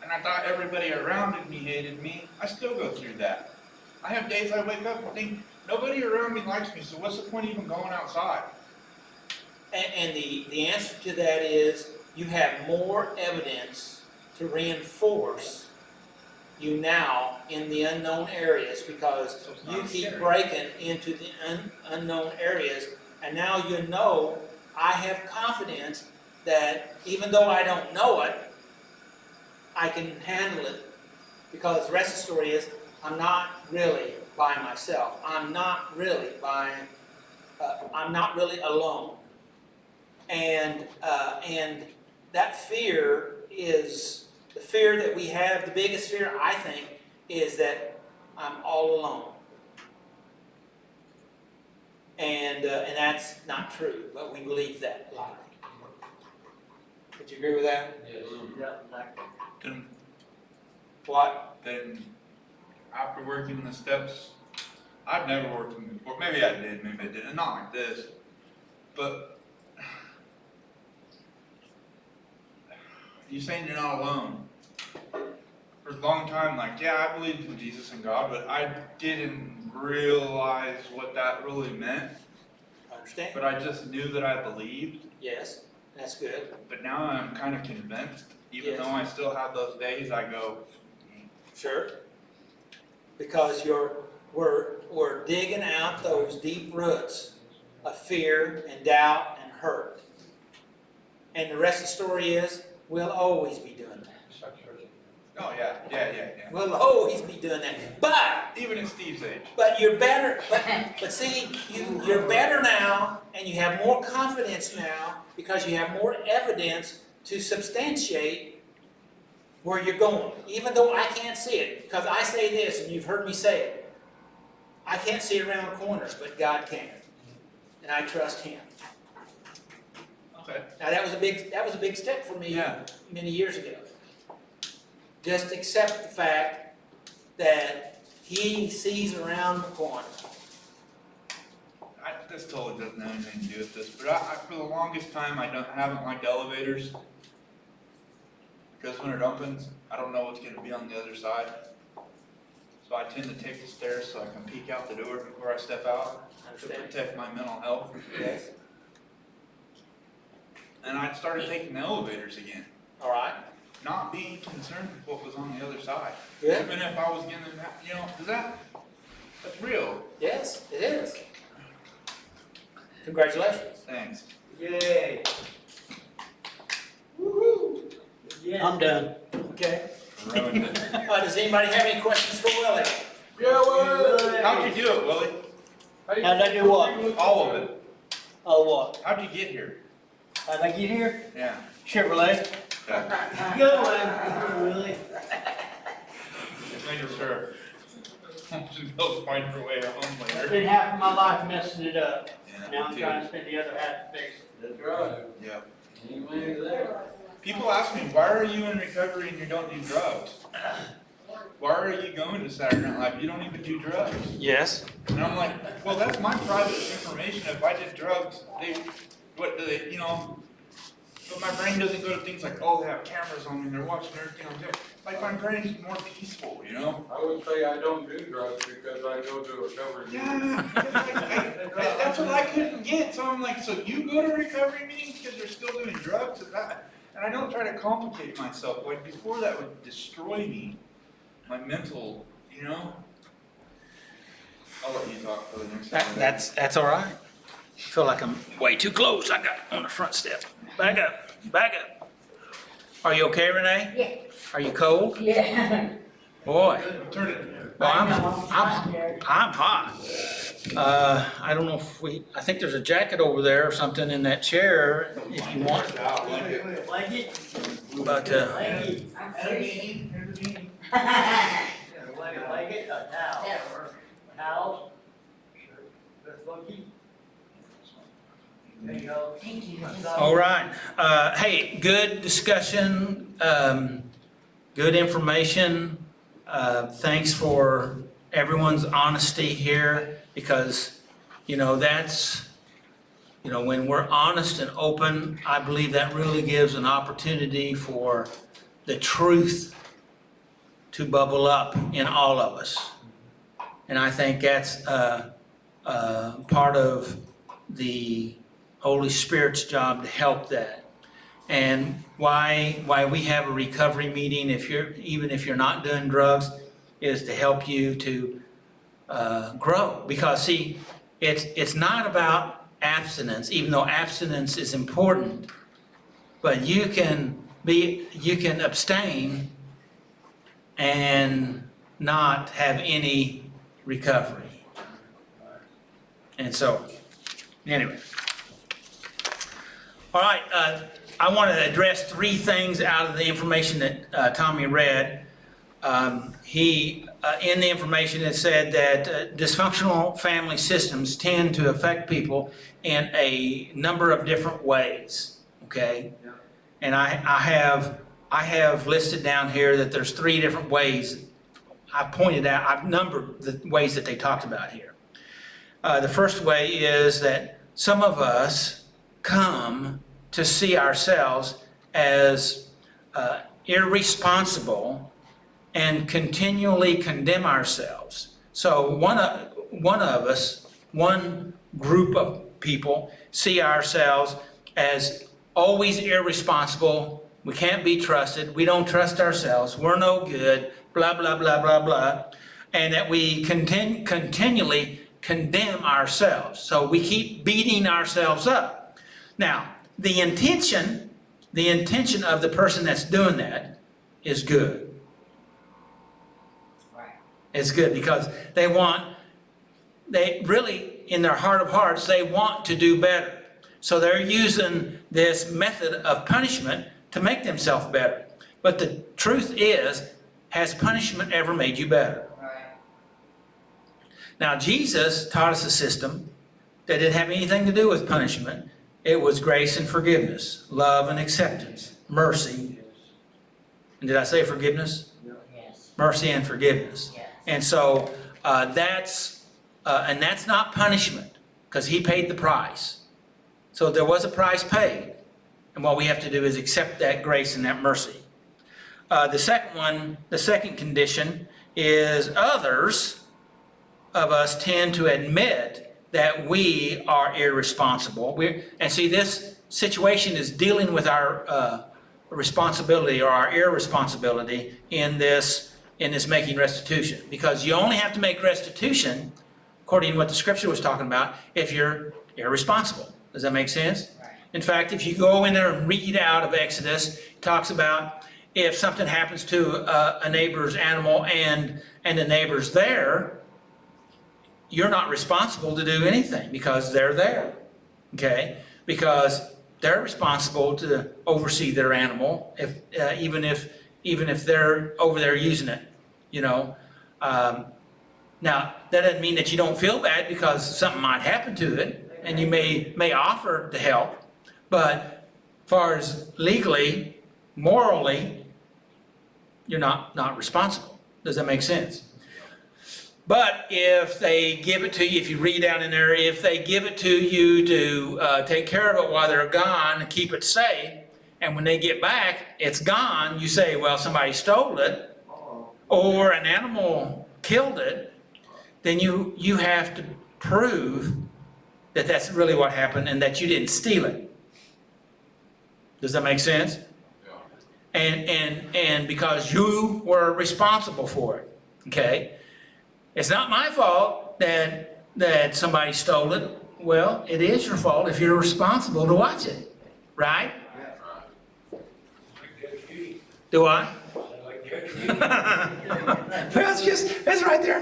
and I thought everybody around me hated me, I still go through that. I have days I wake up and think, nobody around me likes me, so what's the point even going outside? And the answer to that is you have more evidence to reinforce you now in the unknown areas because So it's you not keep scary. breaking into the unknown areas And now you know, I have confidence that even though I don't know it, I can handle it. Because the rest of the story is, I'm not really by myself. I'm not really alone. And that fear is, the fear that we have, the biggest fear, I think, is that I'm all alone. And that's not true, but we believe that lie. Would you agree with that? Yes. Yeah, exactly. What? Then after working the steps, I've never worked them before. Maybe I did, maybe I didn't. Not like this. But you're saying you're not alone. For a long time, like, yeah, I believed in Jesus and God, but I didn't realize what that really meant. Understand? But I just knew that I believed. Yes, that's good. But now I'm kind of convinced, even Yes. though I still have those days, I go, Sure. Because we're digging out those deep roots of fear and doubt and hurt. And the rest of the story is, we'll always be doing that. oh yeah. We'll always be doing that. But Even at Steve's age. But you're better, but see, you're better now, and you have more confidence now, because you have more evidence to substantiate where you're going, even though I can't see it, because I say this, and you've heard me say it. I can't see around corners, but God can, and I trust Him. Okay. Now that was a big step for me Yeah. many years ago. Just accept the fact that He sees around the corner. This totally doesn't have anything to do with this, but I for the longest time, haven't liked elevators. Because when it opens, I don't know what's going to be on the other side. So I tend to take the stairs so I can peek out the door before I step out to Understand? protect my mental health. Yes. And I started taking the elevators again, All right. not being concerned with what was on the other side. Good. Even if I was getting that, that's real. Yes, it is. Congratulations. Thanks. Yay. I'm done. Okay. Ruined it. Does anybody have any questions for Willie? Yeah, well. How'd you do it, Willie? How'd I do what? All of it. Oh, what? How'd you get here? How'd I get here? Yeah. Chevrolet. Yeah. Good one, really. Just making sure. Just go find your way home I later. spent half of my life messing it up. Yeah, Now I'm me trying too. to spend the other half to fix it. That's right. Yeah. Amen to that. People ask me, why are you in recovery and you don't do drugs? Why are you going to Saturday Night Live? You don't even do drugs. Yes. And I'm like, well, that's my private information. If I did drugs, but my brain doesn't go to things like, oh, they have cameras on me, they're watching everything I'm doing. Like, my brain's more peaceful, I would say I don't do drugs because I go to a recovery. Yeah, that's what I couldn't get. So I'm like, so you go to recovery meetings because you're still doing drugs? And I don't try to complicate myself. Like, before that would destroy me, my mental, I'll let you talk for the next time. That's all right. I feel like I'm way too close. I got on the front step. Back up. Are you okay, Renee? Yeah. Are you cold? Yeah. Boy, Turn it. well, I'm hot. hot. I don't know if I think there's a jacket over there or something in that chair if you want. Like it? But, Like it? I'm freezing. Like it? A towel? Towels? That's lucky. There you go. Thank you. all right. Hey, good discussion, good information. Thanks for everyone's honesty here because, that's, when we're honest and open, I believe that really gives an opportunity for the truth to bubble up in all of us. And I think that's part of the Holy Spirit's job to help that. And why we have a recovery meeting, even if you're not doing drugs, is to help you to grow. Because see, it's not about abstinence, even though abstinence is important, but you can abstain and not have any recovery. And so, anyway. All right, I want to address 3 things out of the information that Tommy read. In the information, it said that dysfunctional family systems tend to affect people in a number of different ways, okay? And I have listed down here that there's 3 different ways. I've numbered the ways that they talked about here. The first way is that some of us come to see ourselves as irresponsible and continually condemn ourselves. So one group of people see ourselves as always irresponsible. We can't be trusted. We don't trust ourselves. We're no good, blah, blah, blah, blah, blah. And that we continually condemn ourselves. So we keep beating ourselves up. Now, the intention of the person that's doing that is good. It's good because they really, in their heart of hearts, they want to do better. So they're using this method of punishment to make themselves better. But the truth is, has punishment ever made you better? Now, Jesus taught us a system that didn't have anything to do with punishment. It was grace and forgiveness, love and acceptance, mercy. And did I say forgiveness? Yes. Mercy and forgiveness. Yes. And so that's not punishment, because he paid the price. So there was a price paid. And what we have to do is accept that grace and that mercy. The second condition is others of us tend to admit that we are irresponsible. And see, this situation is dealing with our responsibility or our irresponsibility in this making restitution. Because you only have to make restitution, according to what the scripture was talking about, if you're irresponsible. Does that make sense? Right. In fact, if you go in there and read out of Exodus, it talks about if something happens to a neighbor's animal and the neighbor's there, you're not responsible to do anything because they're there, okay? Because they're responsible to oversee their animal, even if they're over there using it, you know. Now, that doesn't mean that you don't feel bad because something might happen to it, and you may offer to help. But as far as legally, morally, you're not responsible. Does that make sense? But if they give it to you, if you read down in there, if they give it to you to take care of it while they're gone and keep it safe, and when they get back, it's gone, you say, well, somebody stole it, or an animal killed it, then you have to prove that that's really what happened and that you didn't steal it. Does that make sense? Yeah. And because you were responsible for it, okay? It's not my fault that somebody stole it. Well, it is your fault if you're responsible to watch it, right? Do I? That's right there.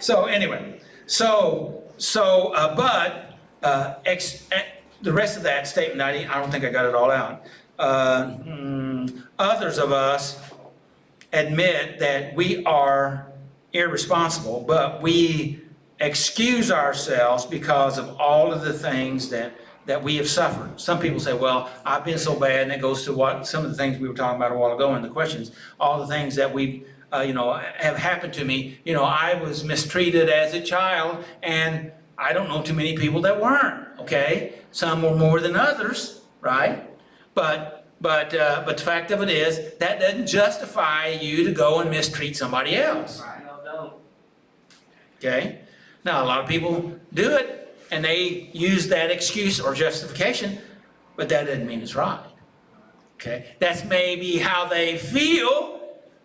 So anyway, the rest of that statement, I don't think I got it all out. Others of us admit that we are irresponsible, but we excuse ourselves because of all of the things that we have suffered. Some people say, well, I've been so bad, and it goes to what some of the things we were talking about a while ago in the questions, all the things that we have happened to me. I was mistreated as a child, and I don't know too many people that weren't, okay? Some were more than others, right? But the fact of it is, that doesn't justify you to go and mistreat somebody else. Okay? Now, a lot of people do it, and they use that excuse or justification, but that doesn't mean it's right. Okay? That's maybe how they feel,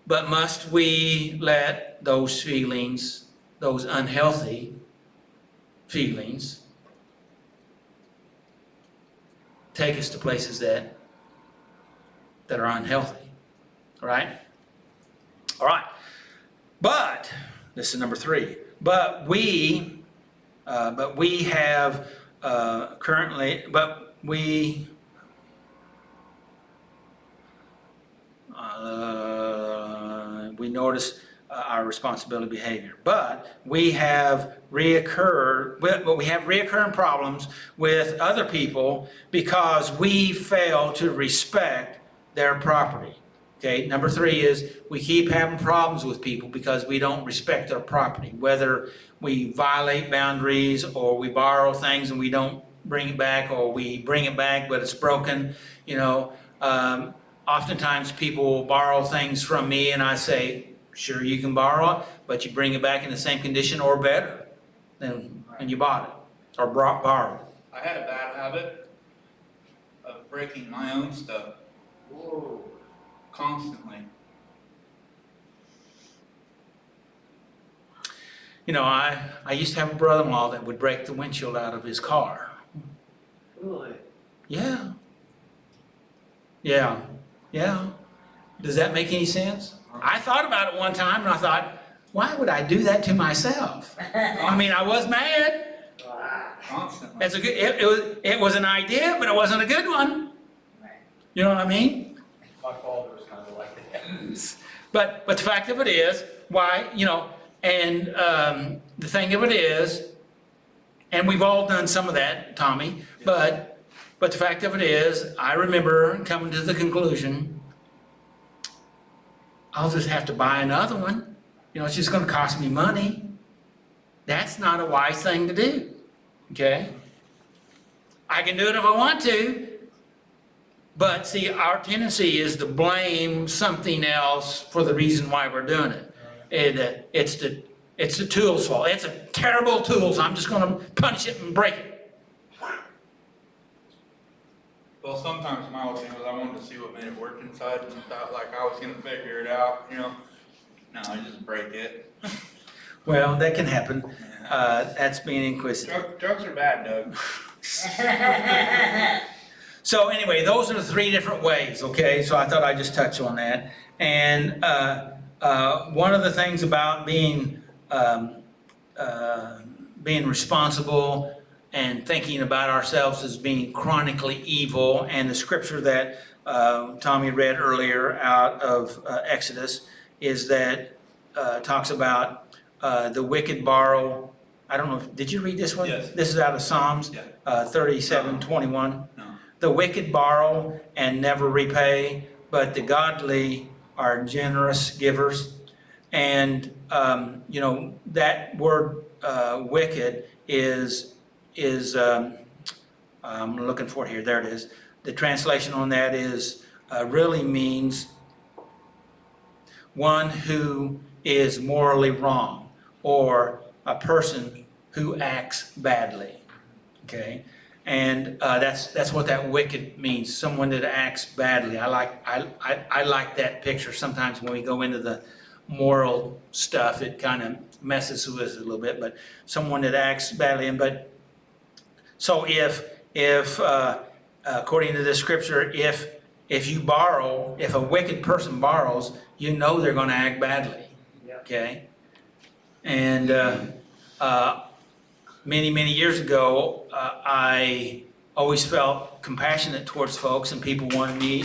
but must we let those feelings, those unhealthy feelings, take us to places that are unhealthy, right? All right, but, this is number 3, but we have currently, but we notice our responsibility behavior. But we have reoccurring problems with other people because we fail to respect their property. Okay, number 3 is we keep having problems with people because we don't respect their property, whether we violate boundaries or we borrow things and we don't bring it back, or we bring it back but it's broken. You know, oftentimes people will borrow things from me and I say, sure, you can borrow it, but you bring it back in the same condition or better than when you bought it or borrowed it. I had a bad habit of breaking my own stuff Whoa. constantly. You know, I used to have a brother-in-law that would break the windshield out of his car. Really? Yeah. Yeah. Yeah. Does that make any sense? I thought about it one time and I thought, why would I do that to myself? I mean, I was mad. Constantly. That's a good, it was an idea, but it wasn't a good one. You know what I mean? My father was kind of like that. But the fact of it is, why, you know, and the thing of it is, and we've all done some of that, Tommy, but the fact of it is, I remember coming to the conclusion, I'll just have to buy another one. You know, it's just going to cost me money. That's not a wise thing to do, okay? I can do it if I want to, but see, our tendency is to blame something else for the reason why we're doing it. It's the tool's fault. It's a terrible tool, so I'm just going to punish it and break it. Well, sometimes my whole thing was I wanted to see what made it work inside and thought like I was gonna figure it out, you know. No, I just break it. Well, that can happen. That's being inquisitive. Drugs are bad, Doug. So anyway, those are the 3 different ways, okay? So I thought I'd just touch on that. And one of the things about being responsible and thinking about ourselves as being chronically evil, and the scripture that Tommy read earlier out of Exodus is that talks about the wicked borrow. I don't know, did you read this one? Yes. This is out of Psalms 37:21. No. The wicked borrow and never repay, but the godly are generous givers. And, you know, that word wicked is I'm looking for it here, there it is. The translation on that is, really means one who is morally wrong, or a person who acts badly, okay? And that's what that wicked means, someone that acts badly. I like that picture. Sometimes when we go into the moral stuff, it kind of messes with us a little bit, but someone that acts badly. So if according to this scripture, if you borrow, if a wicked person borrows, you know they're going to act badly, okay? And many years ago, I always felt compassionate towards folks, and people wanted me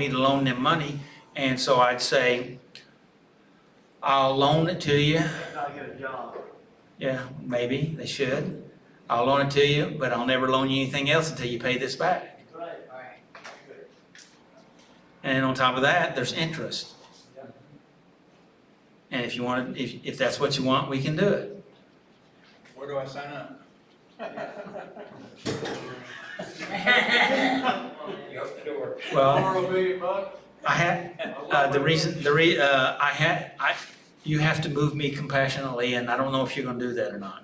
to loan them money, and so I'd say, I'll loan it to you. Not get a job. Yeah, maybe they should. I'll loan it to you, but I'll never loan you anything else until you pay this back. Right. And on top of that, there's interest. Yeah. And if you want, if that's what you want, we can do it. Where do I sign up? Well, Borrow $1 million? I had you have to move me compassionately, and I don't know if you're going to do that or not.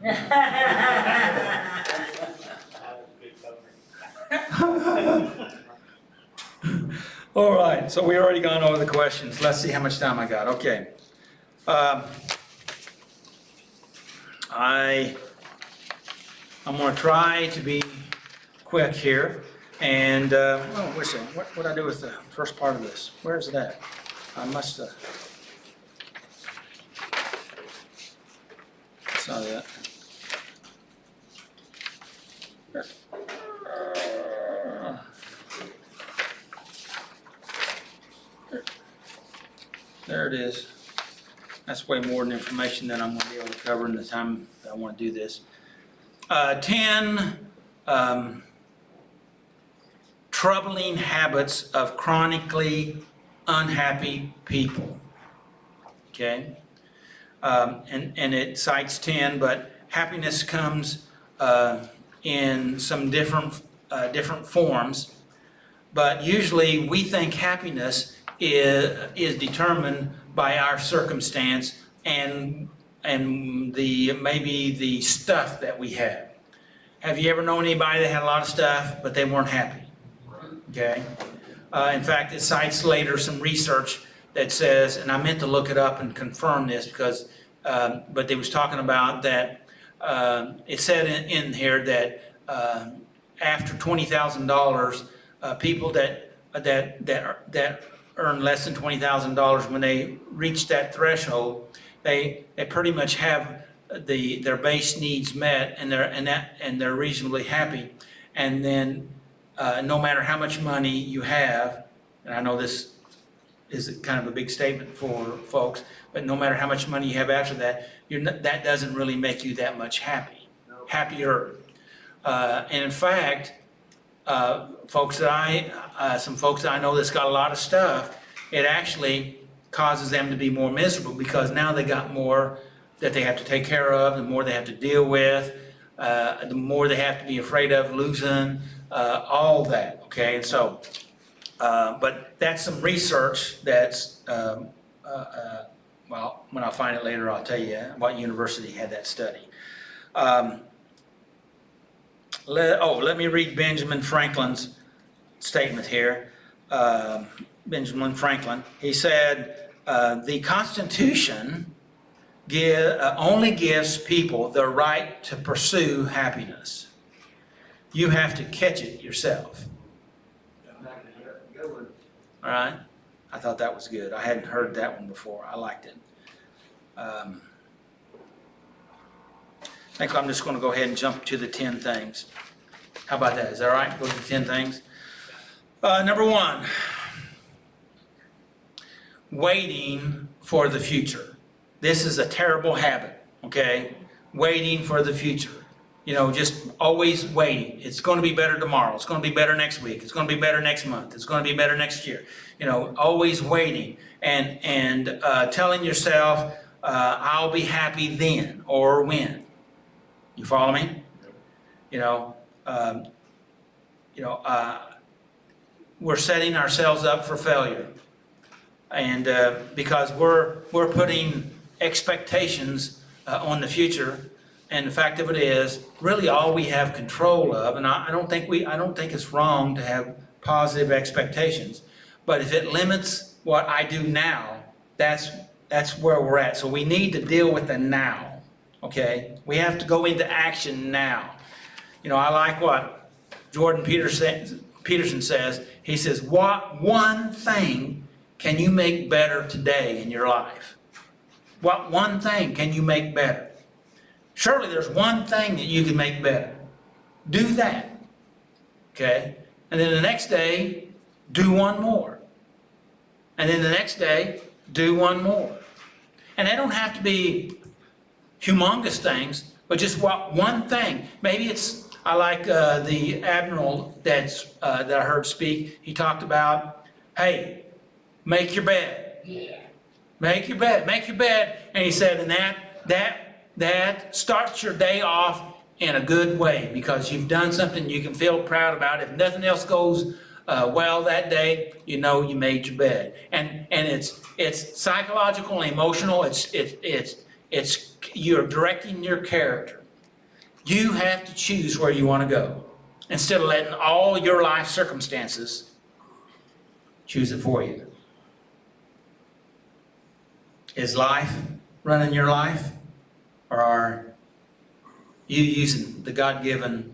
All right, so we already gone over the questions. Let's see how much time I got. Okay. I'm going to try to be quick here. And, wait a second, what did I do with the first part of this? Where is it at? I must have. It's not it. There it is. That's way more than information than I'm gonna be able to cover in the time that I wanna do this. 10 troubling habits of chronically unhappy people. Okay? And it cites 10, but happiness comes in some different forms. But usually we think happiness is determined by our circumstance and maybe the stuff that we have. Have you ever known anybody that had a lot of stuff but they weren't happy? Okay. In fact, it cites later some research that says, and I meant to look it up and confirm this because, but they was talking about that. It said in here that after $20,000, people that earn less than $20,000, when they reach that threshold, they pretty much have their base needs met, and they're reasonably happy. And then no matter how much money you have, and I know this is kind of a big statement for folks, but no matter how much money you have after that, that doesn't really make you that much happier. And in fact, some folks that I know that's got a lot of stuff, it actually causes them to be more miserable because now they got more that they have to take care of, the more they have to deal with, the more they have to be afraid of losing, all that, okay? And so, but that's some research that's, well, when I find it later, I'll tell you what university had that study. Let me read Benjamin Franklin's statement here. Benjamin Franklin, he said, the Constitution only gives people the right to pursue happiness. You have to catch it yourself. All right? I thought that was good. I hadn't heard that one before. I liked it. I think I'm just going to go ahead and jump to the 10 things. How about that? Is that all right? Go to the 10 things. Number 1, waiting for the future. This is a terrible habit, okay? Waiting for the future. You know, just always waiting. It's going to be better tomorrow. It's going to be better next week. It's going to be better next month. It's going to be better next year. You know, always waiting and telling yourself, I'll be happy then or when. You follow me? You know, we're setting ourselves up for failure, and because we're putting expectations on the future. And the fact of it is, really all we have control of, and I don't think it's wrong to have positive expectations, but if it limits what I do now, that's where we're at. So we need to deal with the now, okay? We have to go into action now. You know, I like what Jordan Peterson says. He says, what one thing can you make better today in your life? What one thing can you make better? Surely there's one thing that you can make better. Do that, okay? And then the next day, do one more. And then the next day, do one more. And they don't have to be humongous things, but just one thing. Maybe it's, I like the admiral that I heard speak. He talked about, hey, make your bed. Yeah. Make your bed. And he said, and that starts your day off in a good way because you've done something you can feel proud about. If nothing else goes well that day, you know you made your bed. And it's psychological and emotional. It's you're directing your character. You have to choose where you want to go instead of letting all your life circumstances choose it for you. Is life running your life? Or are you using the God-given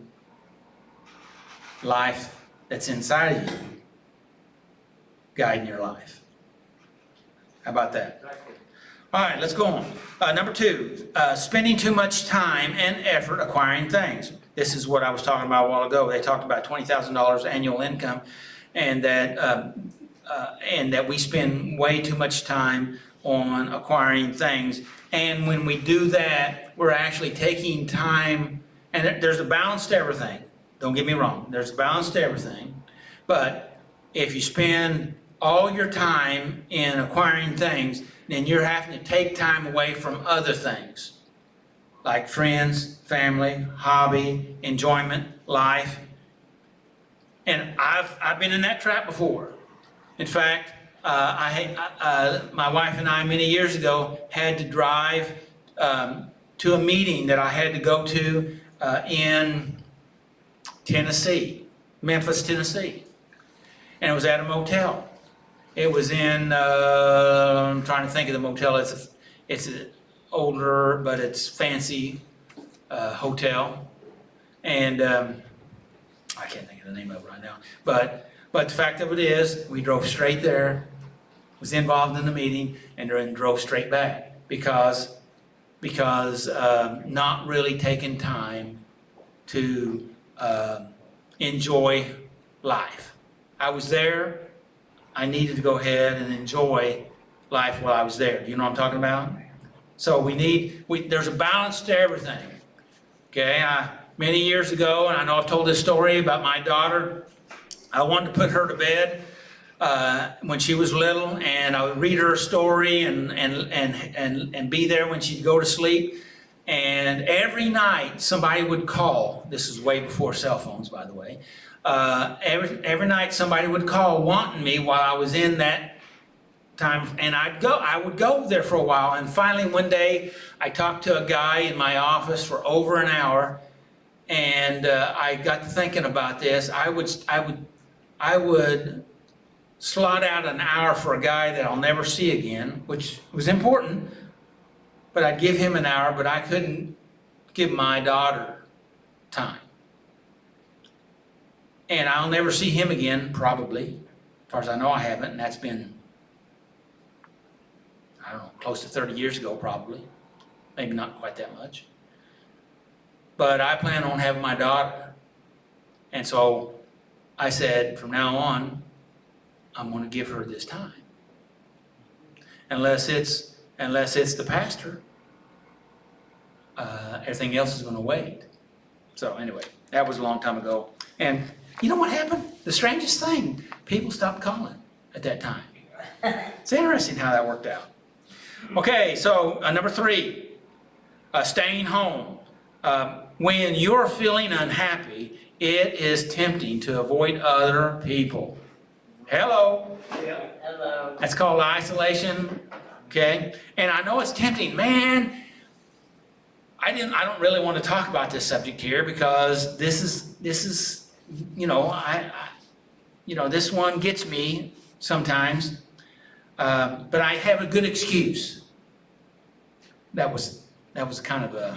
life that's inside of you guiding your life. How about that? All right, let's go on. Number 2, spending too much time and effort acquiring things. This is what I was talking about a while ago. They talked about $20,000 annual income, and that we spend way too much time on acquiring things. And when we do that, we're actually taking time, and there's a balance to everything. Don't get me wrong, there's a balance to everything. But if you spend all your time in acquiring things, then you're having to take time away from other things, like friends, family, hobby, enjoyment, life. And I've been in that trap before. In fact, my wife and I, many years ago, had to drive to a meeting that I had to go to in Tennessee, Memphis, Tennessee. And it was at a motel. It was in, I'm trying to think of the motel. It's an older, but it's fancy hotel. And I can't think of the name of it right now. But the fact of it is, we drove straight there, was involved in the meeting, and then drove straight back because not really taking time to enjoy life. I was there. I needed to go ahead and enjoy life while I was there. You know what I'm talking about? So there's a balance to everything. Okay, many years ago, and I know I've told this story about my daughter, I wanted to put her to bed when she was little, and I would read her a story and be there when she'd go to sleep. And every night somebody would call. This is way before cell phones, by the way. Every night somebody would call wanting me while I was in that time, and I would go there for a while. And finally one day I talked to a guy in my office for over an hour, and I got to thinking about this. I would slot out an hour for a guy that I'll never see again, which was important, but I'd give him an hour, but I couldn't give my daughter time. And I'll never see him again, probably. As far as I know, I haven't, and that's been, I don't know, close to 30 years ago, probably. Maybe not quite that much. But I plan on having my daughter. And so I said, from now on, I'm going to give her this time. Unless it's the pastor, everything else is going to wait. So anyway, that was a long time ago. And you know what happened? The strangest thing, people stopped calling at that time. It's interesting how that worked out. Okay, so number 3, staying home. When you're feeling unhappy, it is tempting to avoid other people. Hello. Hello. That's called isolation. Okay, and I know it's tempting, man. I don't really want to talk about this subject here because this is this one gets me sometimes, but I have a good excuse. That was kind of a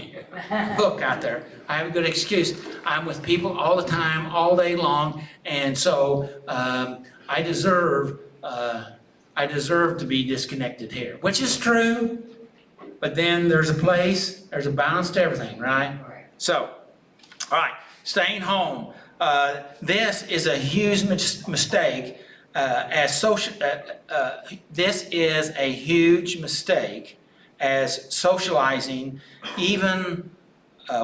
hook out there. I have a good excuse. I'm with people all the time, all day long, and so I deserve to be disconnected here, which is true. But then there's a balance to everything, right? So, all right, staying home. This is a huge mistake. This is a huge mistake as socializing, even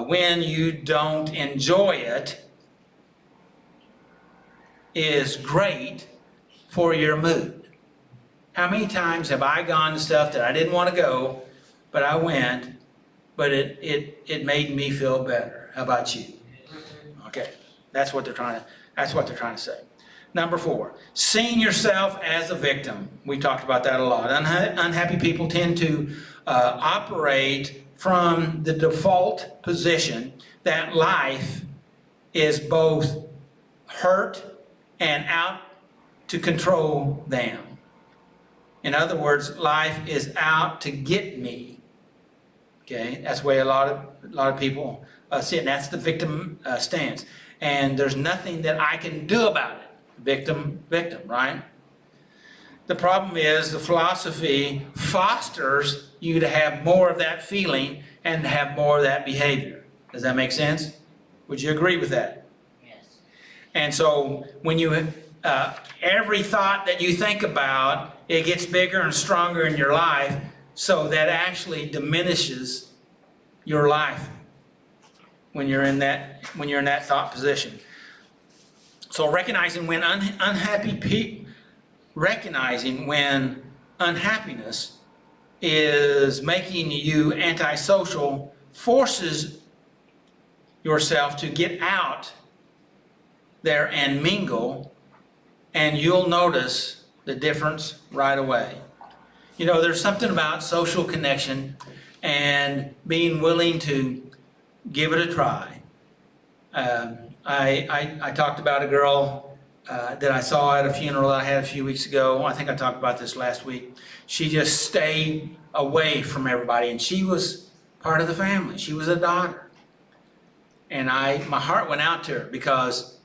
when you don't enjoy it, is great for your mood. How many times have I gone to stuff that I didn't want to go, but I went, but it made me feel better? How about you? Okay, that's what they're trying to say. Number 4, seeing yourself as a victim. We talked about that a lot. Unhappy people tend to operate from the default position that life is both hurt and out to control them. In other words, life is out to get me. Okay, that's the way a lot of people see it, and that's the victim stance. and there's nothing that I can do about it. Victim, right? The problem is the philosophy fosters you to have more of that feeling and have more of that behavior. Does that make sense? Would you agree with that? Yes. And so when you, every thought that you think about, it gets bigger and stronger in your life, so that actually diminishes your life when you're in that thought position. So recognizing when recognizing when unhappiness is making you antisocial forces yourself to get out there and mingle, and you'll notice the difference right away. You know, there's something about social connection and being willing to give it a try. I talked about a girl that I saw at a funeral that I had a few weeks ago. I think I talked about this last week. She just stayed away from everybody, and she was part of the family. She was a daughter. And my heart went out to her because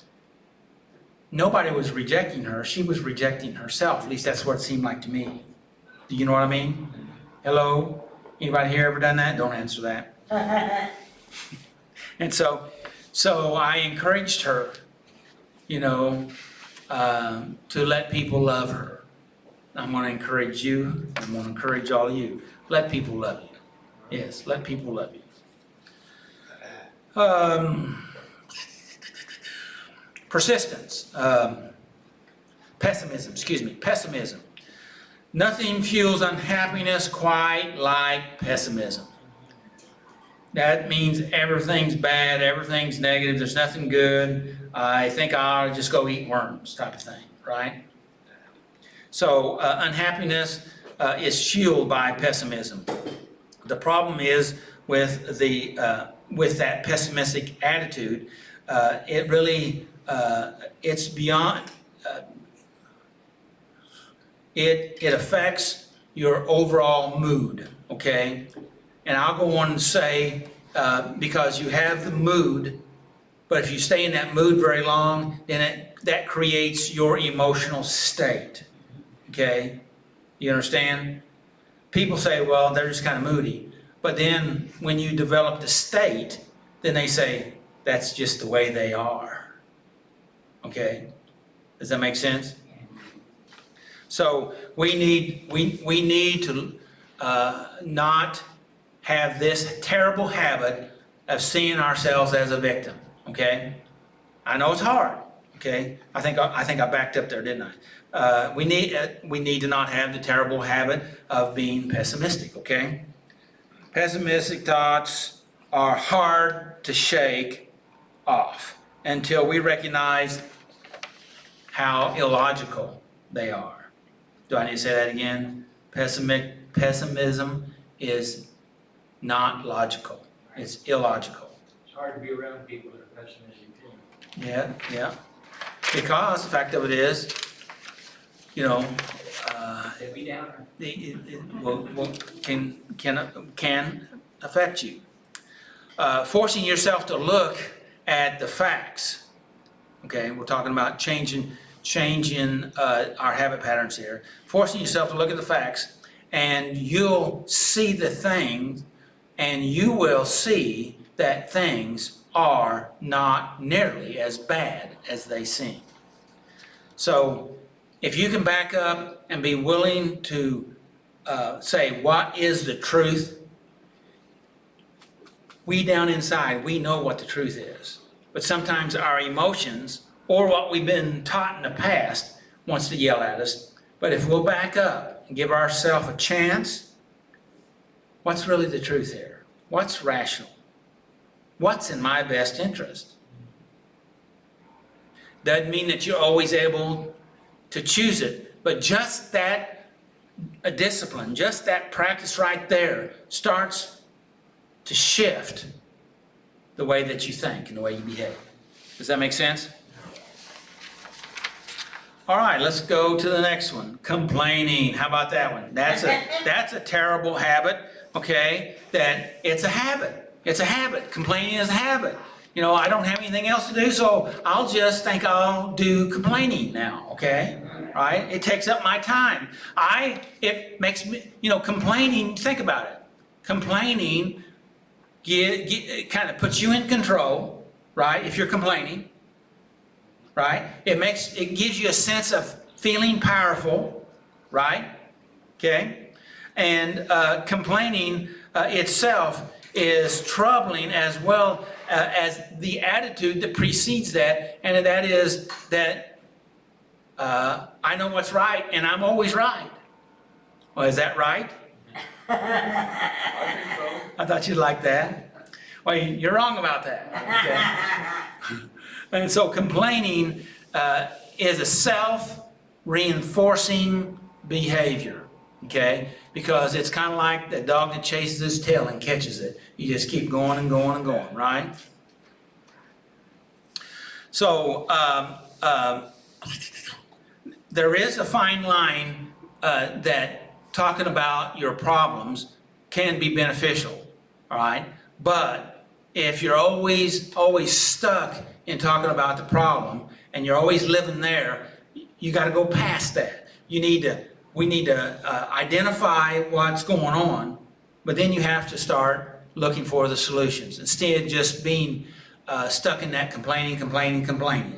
nobody was rejecting her. She was rejecting herself. At least that's what it seemed like to me. Do you know what I mean? Hello? Anybody here ever done that? Don't answer that. And so I encouraged her, you know, to let people love her. I'm going to encourage you. I'm going to encourage all of you. Let people love you. Yes, let people love you. Persistence. Pessimism. Nothing fuels unhappiness quite like pessimism. That means everything's bad, everything's negative, there's nothing good. I think I ought to just go eat worms type of thing, right? So unhappiness is fueled by pessimism. The problem is with that pessimistic attitude, it really, it's beyond, it affects your overall mood, okay? And I'll go on and say, because you have the mood, but if you stay in that mood very long, then that creates your emotional state, okay? You understand? People say, well, they're just kind of moody. But then when you develop the state, then they say, that's just the way they are, okay? Does that make sense? So we need to not have this terrible habit of seeing ourselves as a victim, okay? I know it's hard, okay? I think I backed up there, didn't I? We need to not have the terrible habit of being pessimistic, okay? Pessimistic thoughts are hard to shake off until we recognize how illogical they are. Do I need to say that again? Pessimism is not logical. It's illogical. It's hard to be around people that are pessimistic too. Yeah. Because the fact of it is, you know, They be downer. can affect you. Forcing yourself to look at the facts. Okay, we're talking about changing our habit patterns here. Forcing yourself to look at the facts, and you'll see the things, and you will see that things are not nearly as bad as they seem. So if you can back up and be willing to say, what is the truth? We down inside, we know what the truth is. But sometimes our emotions, or what we've been taught in the past, wants to yell at us. But if we'll back up and give ourselves a chance, what's really the truth here? What's rational? What's in my best interest? Doesn't mean that you're always able to choose it, but just that discipline, just that practice right there starts to shift the way that you think and the way you behave. Does that make sense? All right, let's go to the next one. Complaining. How about that one? That's a terrible habit, okay? That it's a habit. It's a habit. Complaining is a habit. you know, I don't have anything else to do, so I'll just think I'll do complaining now, okay? Right? It takes up my time. It makes me, you know, complaining, think about it. Complaining kind of puts you in control, right? If you're complaining, right? It gives you a sense of feeling powerful, right? Okay? And complaining itself is troubling as well as the attitude that precedes that, and that is that I know what's right and I'm always right. Well, is that right? I think so. I thought you'd like that. Well, you're wrong about that. Okay? And so complaining is a self-reinforcing behavior, okay? Because it's kind of like the dog that chases his tail and catches it. You just keep going and going and going, right? So there is a fine line that talking about your problems can be beneficial, all right? But if you're always stuck in talking about the problem and you're always living there, you got to go past that. We need to identify what's going on, but then you have to start looking for the solutions instead of just being stuck in that complaining.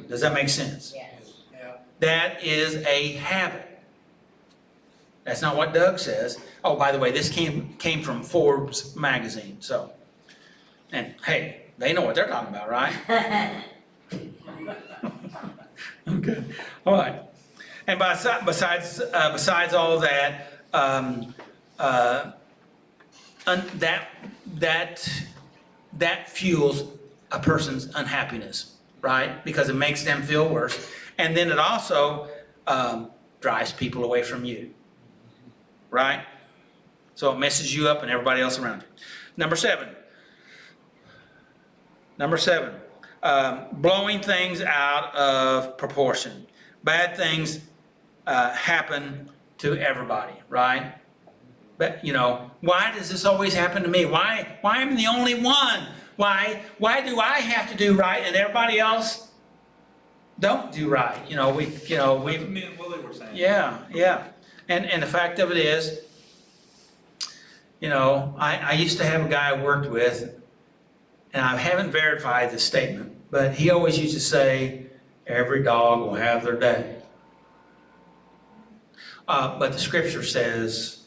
Does that make sense? Yes. Yeah. That is a habit. That's not what Doug says. Oh, by the way, this came from Forbes magazine. So, and hey, they know what they're talking about, right? Okay. All right. And besides all of that, that fuels a person's unhappiness, right? Because it makes them feel worse, and then it also drives people away from you, right? So it messes you up and everybody else around you. Number seven, blowing things out of proportion. Bad things happen to everybody, right? But, you know, why does this always happen to me? Why am I the only one? Why do I have to do right and everybody else don't do right? Like me and Willie were saying. Yeah. And the fact of it is, you know, I used to have a guy I worked with, and I haven't verified this statement, but he always used to say, every dog will have their day. But the scripture says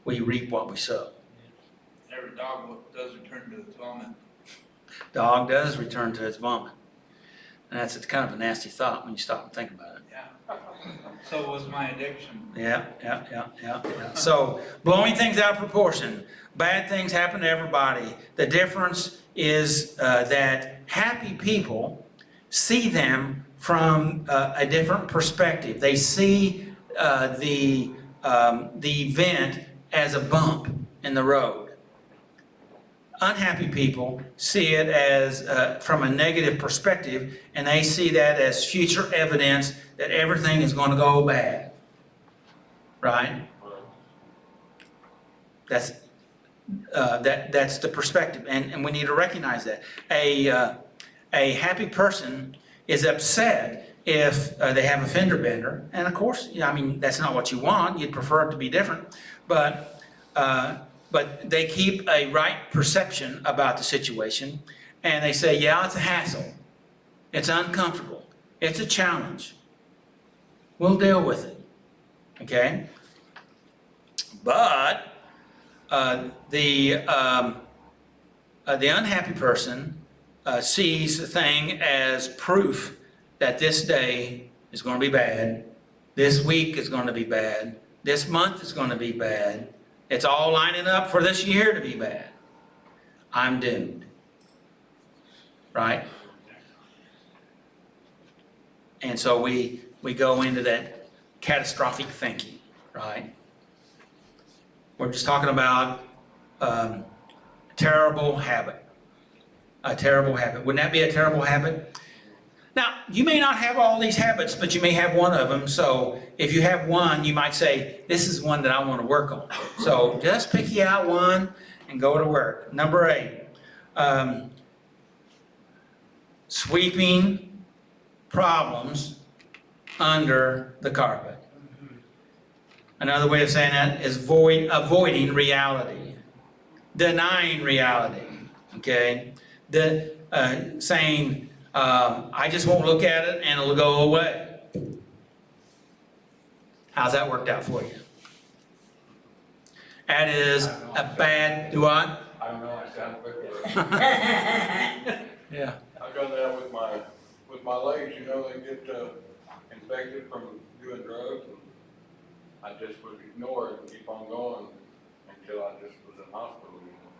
we reap what we sow. Every dog does return to its vomit. Dog does return to its vomit. And that's kind of a nasty thought when you stop and think about it. Yeah. So was my addiction. Yeah. So, blowing things out of proportion. Bad things happen to everybody. The difference is that happy people see them from a different perspective. They see the event as a bump in the road. Unhappy people see it as from a negative perspective, and they see that as future evidence that everything is going to go bad. Right? That's the perspective, and we need to recognize that. A happy person is upset if they have a fender bender, and of course, I mean, that's not what you want. You'd prefer it to be different, but they keep a right perception about the situation, and they say, yeah, it's a hassle, it's uncomfortable, it's a challenge, we'll deal with it, okay? But the unhappy person sees the thing as proof that this day is going to be bad, this week is going to be bad, this month is going to be bad, it's all lining up for this year to be bad. I'm doomed. Right? And so we go into that catastrophic thinking, right? We're just talking about a terrible habit. A terrible habit. Wouldn't that be a terrible habit? Now, you may not have all these habits, but you may have one of them. So if you have one, you might say, this is one that I want to work on. So just pick you out one and go to work. Number 8. sweeping problems under the carpet. Another way of saying that is avoiding reality, denying reality, okay? Saying, I just won't look at it and it'll go away. How's that worked out for you? That is a bad, do what? I don't know, I sound quick. Yeah. I've done that with my legs, you know, they get infected from doing drugs. And I just would ignore it and keep on going until I just was in hospital, you know.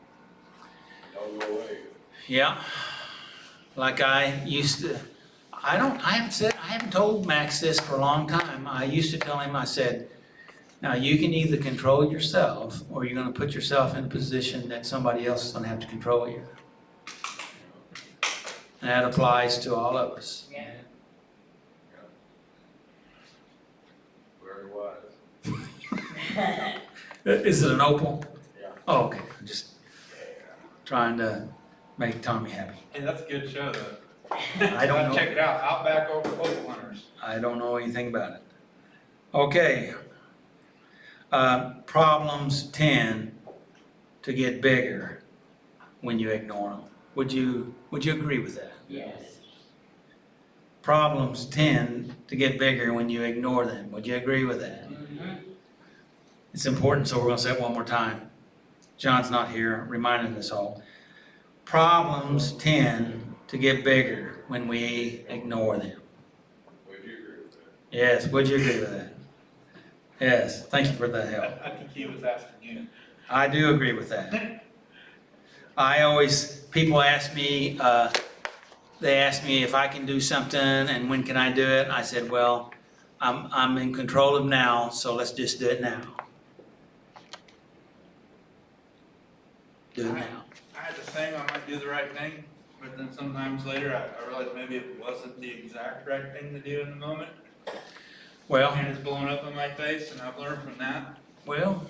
It don't go away. Yeah. Like I used to, I haven't told Max this for a long time. I used to tell him, I said, now you can either control yourself or you're gonna put yourself in a position that somebody else is gonna have to control you. And that applies to all of us. Yeah. Very wise. Is it an opal? Yeah. Oh, okay, I'm just trying to make Tommy happy. Hey, that's a good show though. I don't know. Check it out, Outback Opal Hunters. I don't know anything about it. Okay. Problems tend to get bigger when you ignore them. Would you agree with that? Yes. Problems tend to get bigger when you ignore them. Would you agree with that? It's important, so we're going to say it one more time. John's not here, reminding us all. Problems tend to get bigger when we ignore them. Would you agree with that? Yes, would you agree with that? Yes, thank you for the help. I think he was asking you. I do agree with that. People ask me, they ask me if I can do something and when can I do it? I said, well, I'm in control of now, so let's just do it now. Do it now. I had the same, I might do the right thing, but then sometimes later I realized maybe it wasn't the exact right thing to do in the moment. Well, And it's blowing up in my face and I've learned from that. well,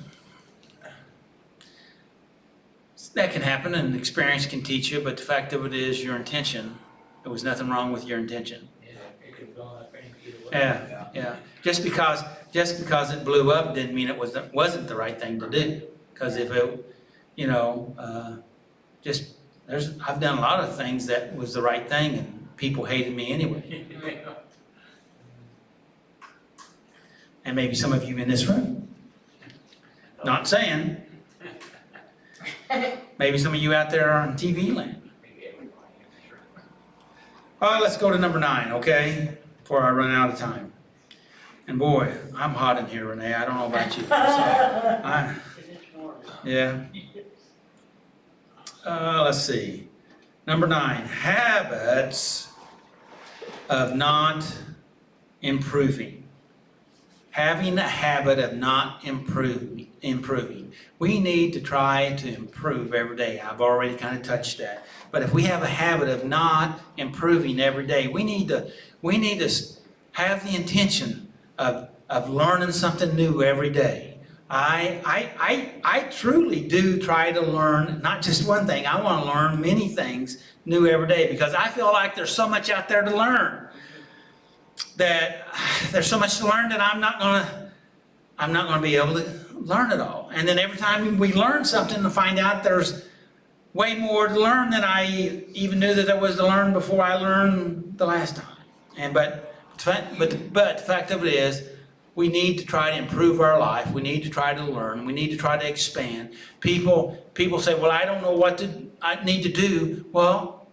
that can happen and experience can teach you, but the fact of it is your intention. There was nothing wrong with your intention. Yeah, it could have gone up either way. Yeah. Just because it blew up didn't mean it wasn't the right thing to do. Because if it, I've done a lot of things that was the right thing and people hated me anyway. And maybe some of you in this room. Not saying. Maybe some of you out there on TV land. All right, let's go to number 9, okay? Before I run out of time. And boy, I'm hot in here, Renee. I don't know about you. Yeah. Let's see. Number 9, habits of not improving. Having a habit of not improving. We need to try to improve every day. I've already kind of touched that. But if we have a habit of not improving every day, we need to have the intention of learning something new every day. I truly do try to learn not just one thing. I want to learn many things new every day because I feel like there's so much out there to learn. That there's so much to learn that I'm not gonna be able to learn it all. And then every time we learn something to find out there's way more to learn than I even knew that there was to learn before I learned the last time. But the fact of it is, we need to try to improve our life. We need to try to learn. We need to try to expand. People say, well, I don't know what I need to do. Well,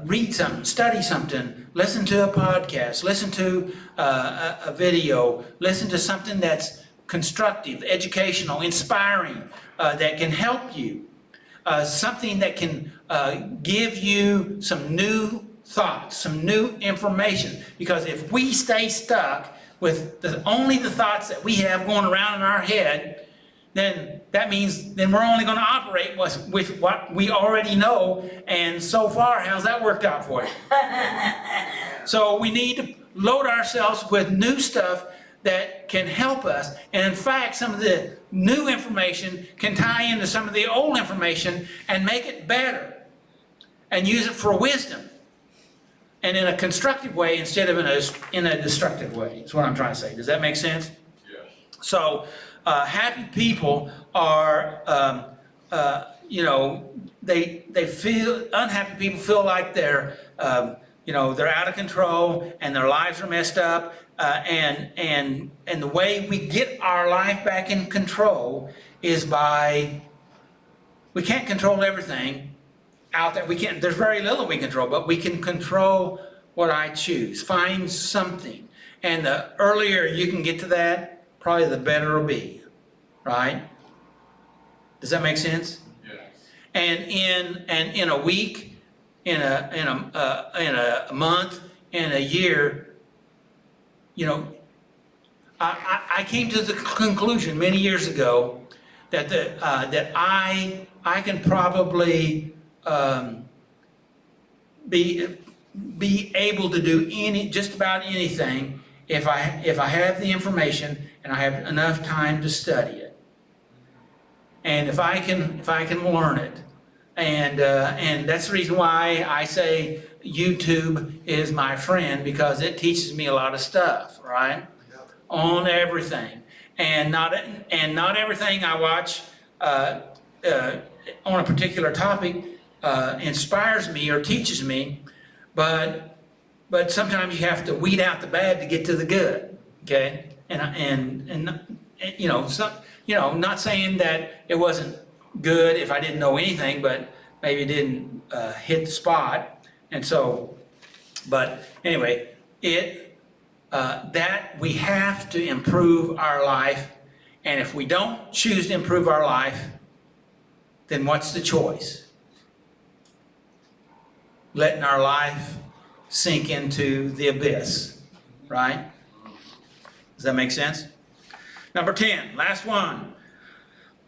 read something, study something, listen to a podcast, listen to a video, listen to something that's constructive, educational, inspiring, that can help you, something that can give you some new thoughts, some new information. Because if we stay stuck with only the thoughts that we have going around in our head, then that means we're only going to operate with what we already know. And so far, how's that worked out for you? So we need to load ourselves with new stuff that can help us. And in fact, some of the new information can tie into some of the old information and make it better and use it for wisdom. and in a constructive way instead of in a destructive way, is what I'm trying to say. Does that make sense? Yes. So, happy people are, they feel, unhappy people feel like they're out of control and their lives are messed up. And the way we get our life back in control is we can't control everything out there. There's very little we control, but we can control what I choose. Find something. And the earlier you can get to that, probably the better it'll be, right? Does that make sense? Yes. And in a week, in a month, in a year, I came to the conclusion many years ago that I can probably be able to do just about anything if I have the information and I have enough time to study it, and if I can learn it, and that's the reason why I say YouTube is my friend, because it teaches me a lot of stuff, right? On everything, and not everything I watch on a particular topic inspires me or teaches me, but sometimes you have to weed out the bad to get to the good, okay? Not saying that it wasn't good if I didn't know anything, but maybe it didn't hit the spot, and so, but anyway, that we have to improve our life, and if we don't choose to improve our life, then what's the choice? Letting our life sink into the abyss, right? Does that make sense? Number 10, last one.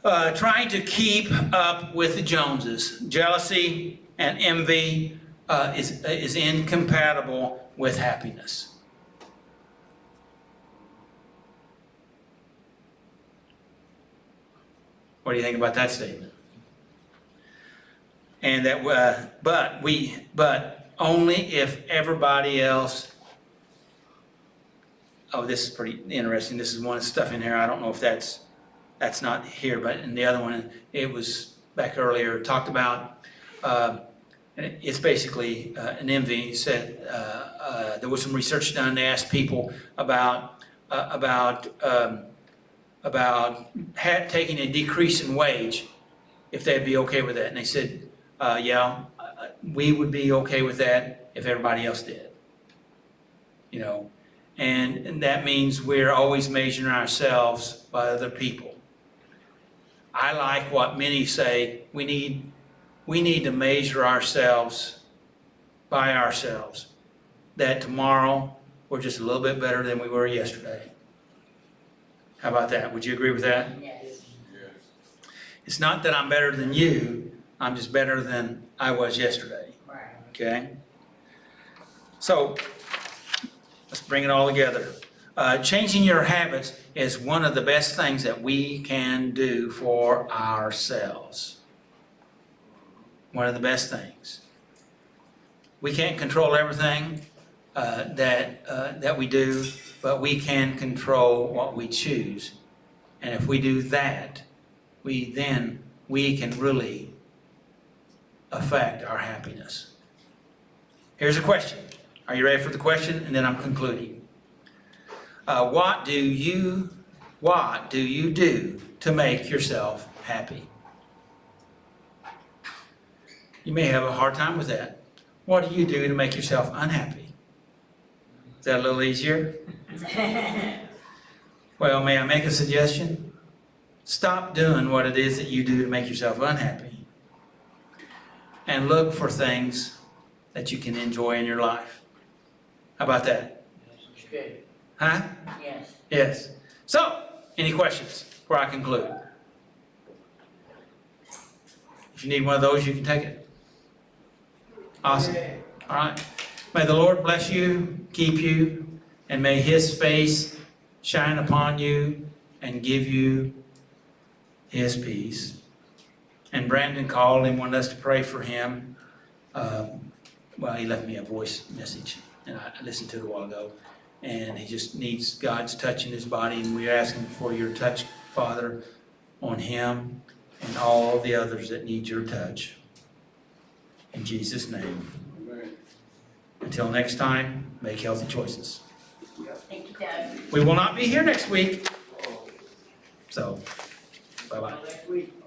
Trying to keep up with the Joneses. Jealousy and envy is incompatible with happiness. What do you think about that statement? And that, but only if everybody else. Oh, this is pretty interesting. This is one of the stuff in here. I don't know if that's not here, but in the other one, it was back earlier, talked about, and it's basically an envy. It said there was some research done. They asked people about taking a decrease in wage, if they'd be okay with that. And they said, yeah, we would be okay with that if everybody else did. And that means we're always measuring ourselves by other people. I like what many say, we need to measure ourselves by ourselves. That tomorrow we're just a little bit better than we were yesterday. How about that? Would you agree with that? Yes. Yes. It's not that I'm better than you, I'm just better than I was yesterday. Right. Okay? So, let's bring it all together. Changing your habits is one of the best things that we can do for ourselves. One of the best things. We can't control everything that we do, but we can control what we choose. And if we do that, we can really affect our happiness. Here's a question. Are you ready for the question? And then I'm concluding. What do you do to make yourself happy? You may have a hard time with that. What do you do to make yourself unhappy? Is that a little easier? Well, may I make a suggestion? Stop doing what it is that you do to make yourself unhappy, and look for things that you can enjoy in your life. How about that? It's good. Huh? Yes. Yes. So, any questions before I conclude? If you need one of those, you can take it. Awesome. All right. May the Lord bless you, keep you, and may His face shine upon you and give you His peace. And Brandon called and wanted us to pray for him. well, he left me a voice message, and I listened to it a while ago. And he just needs God's touch in his body, and we're asking for your touch, Father, on him and all the others that need your touch. In Jesus' name. Amen. Until next time, make healthy choices. Thank you, Dad. We will not be here next week. So, bye-bye. Next week.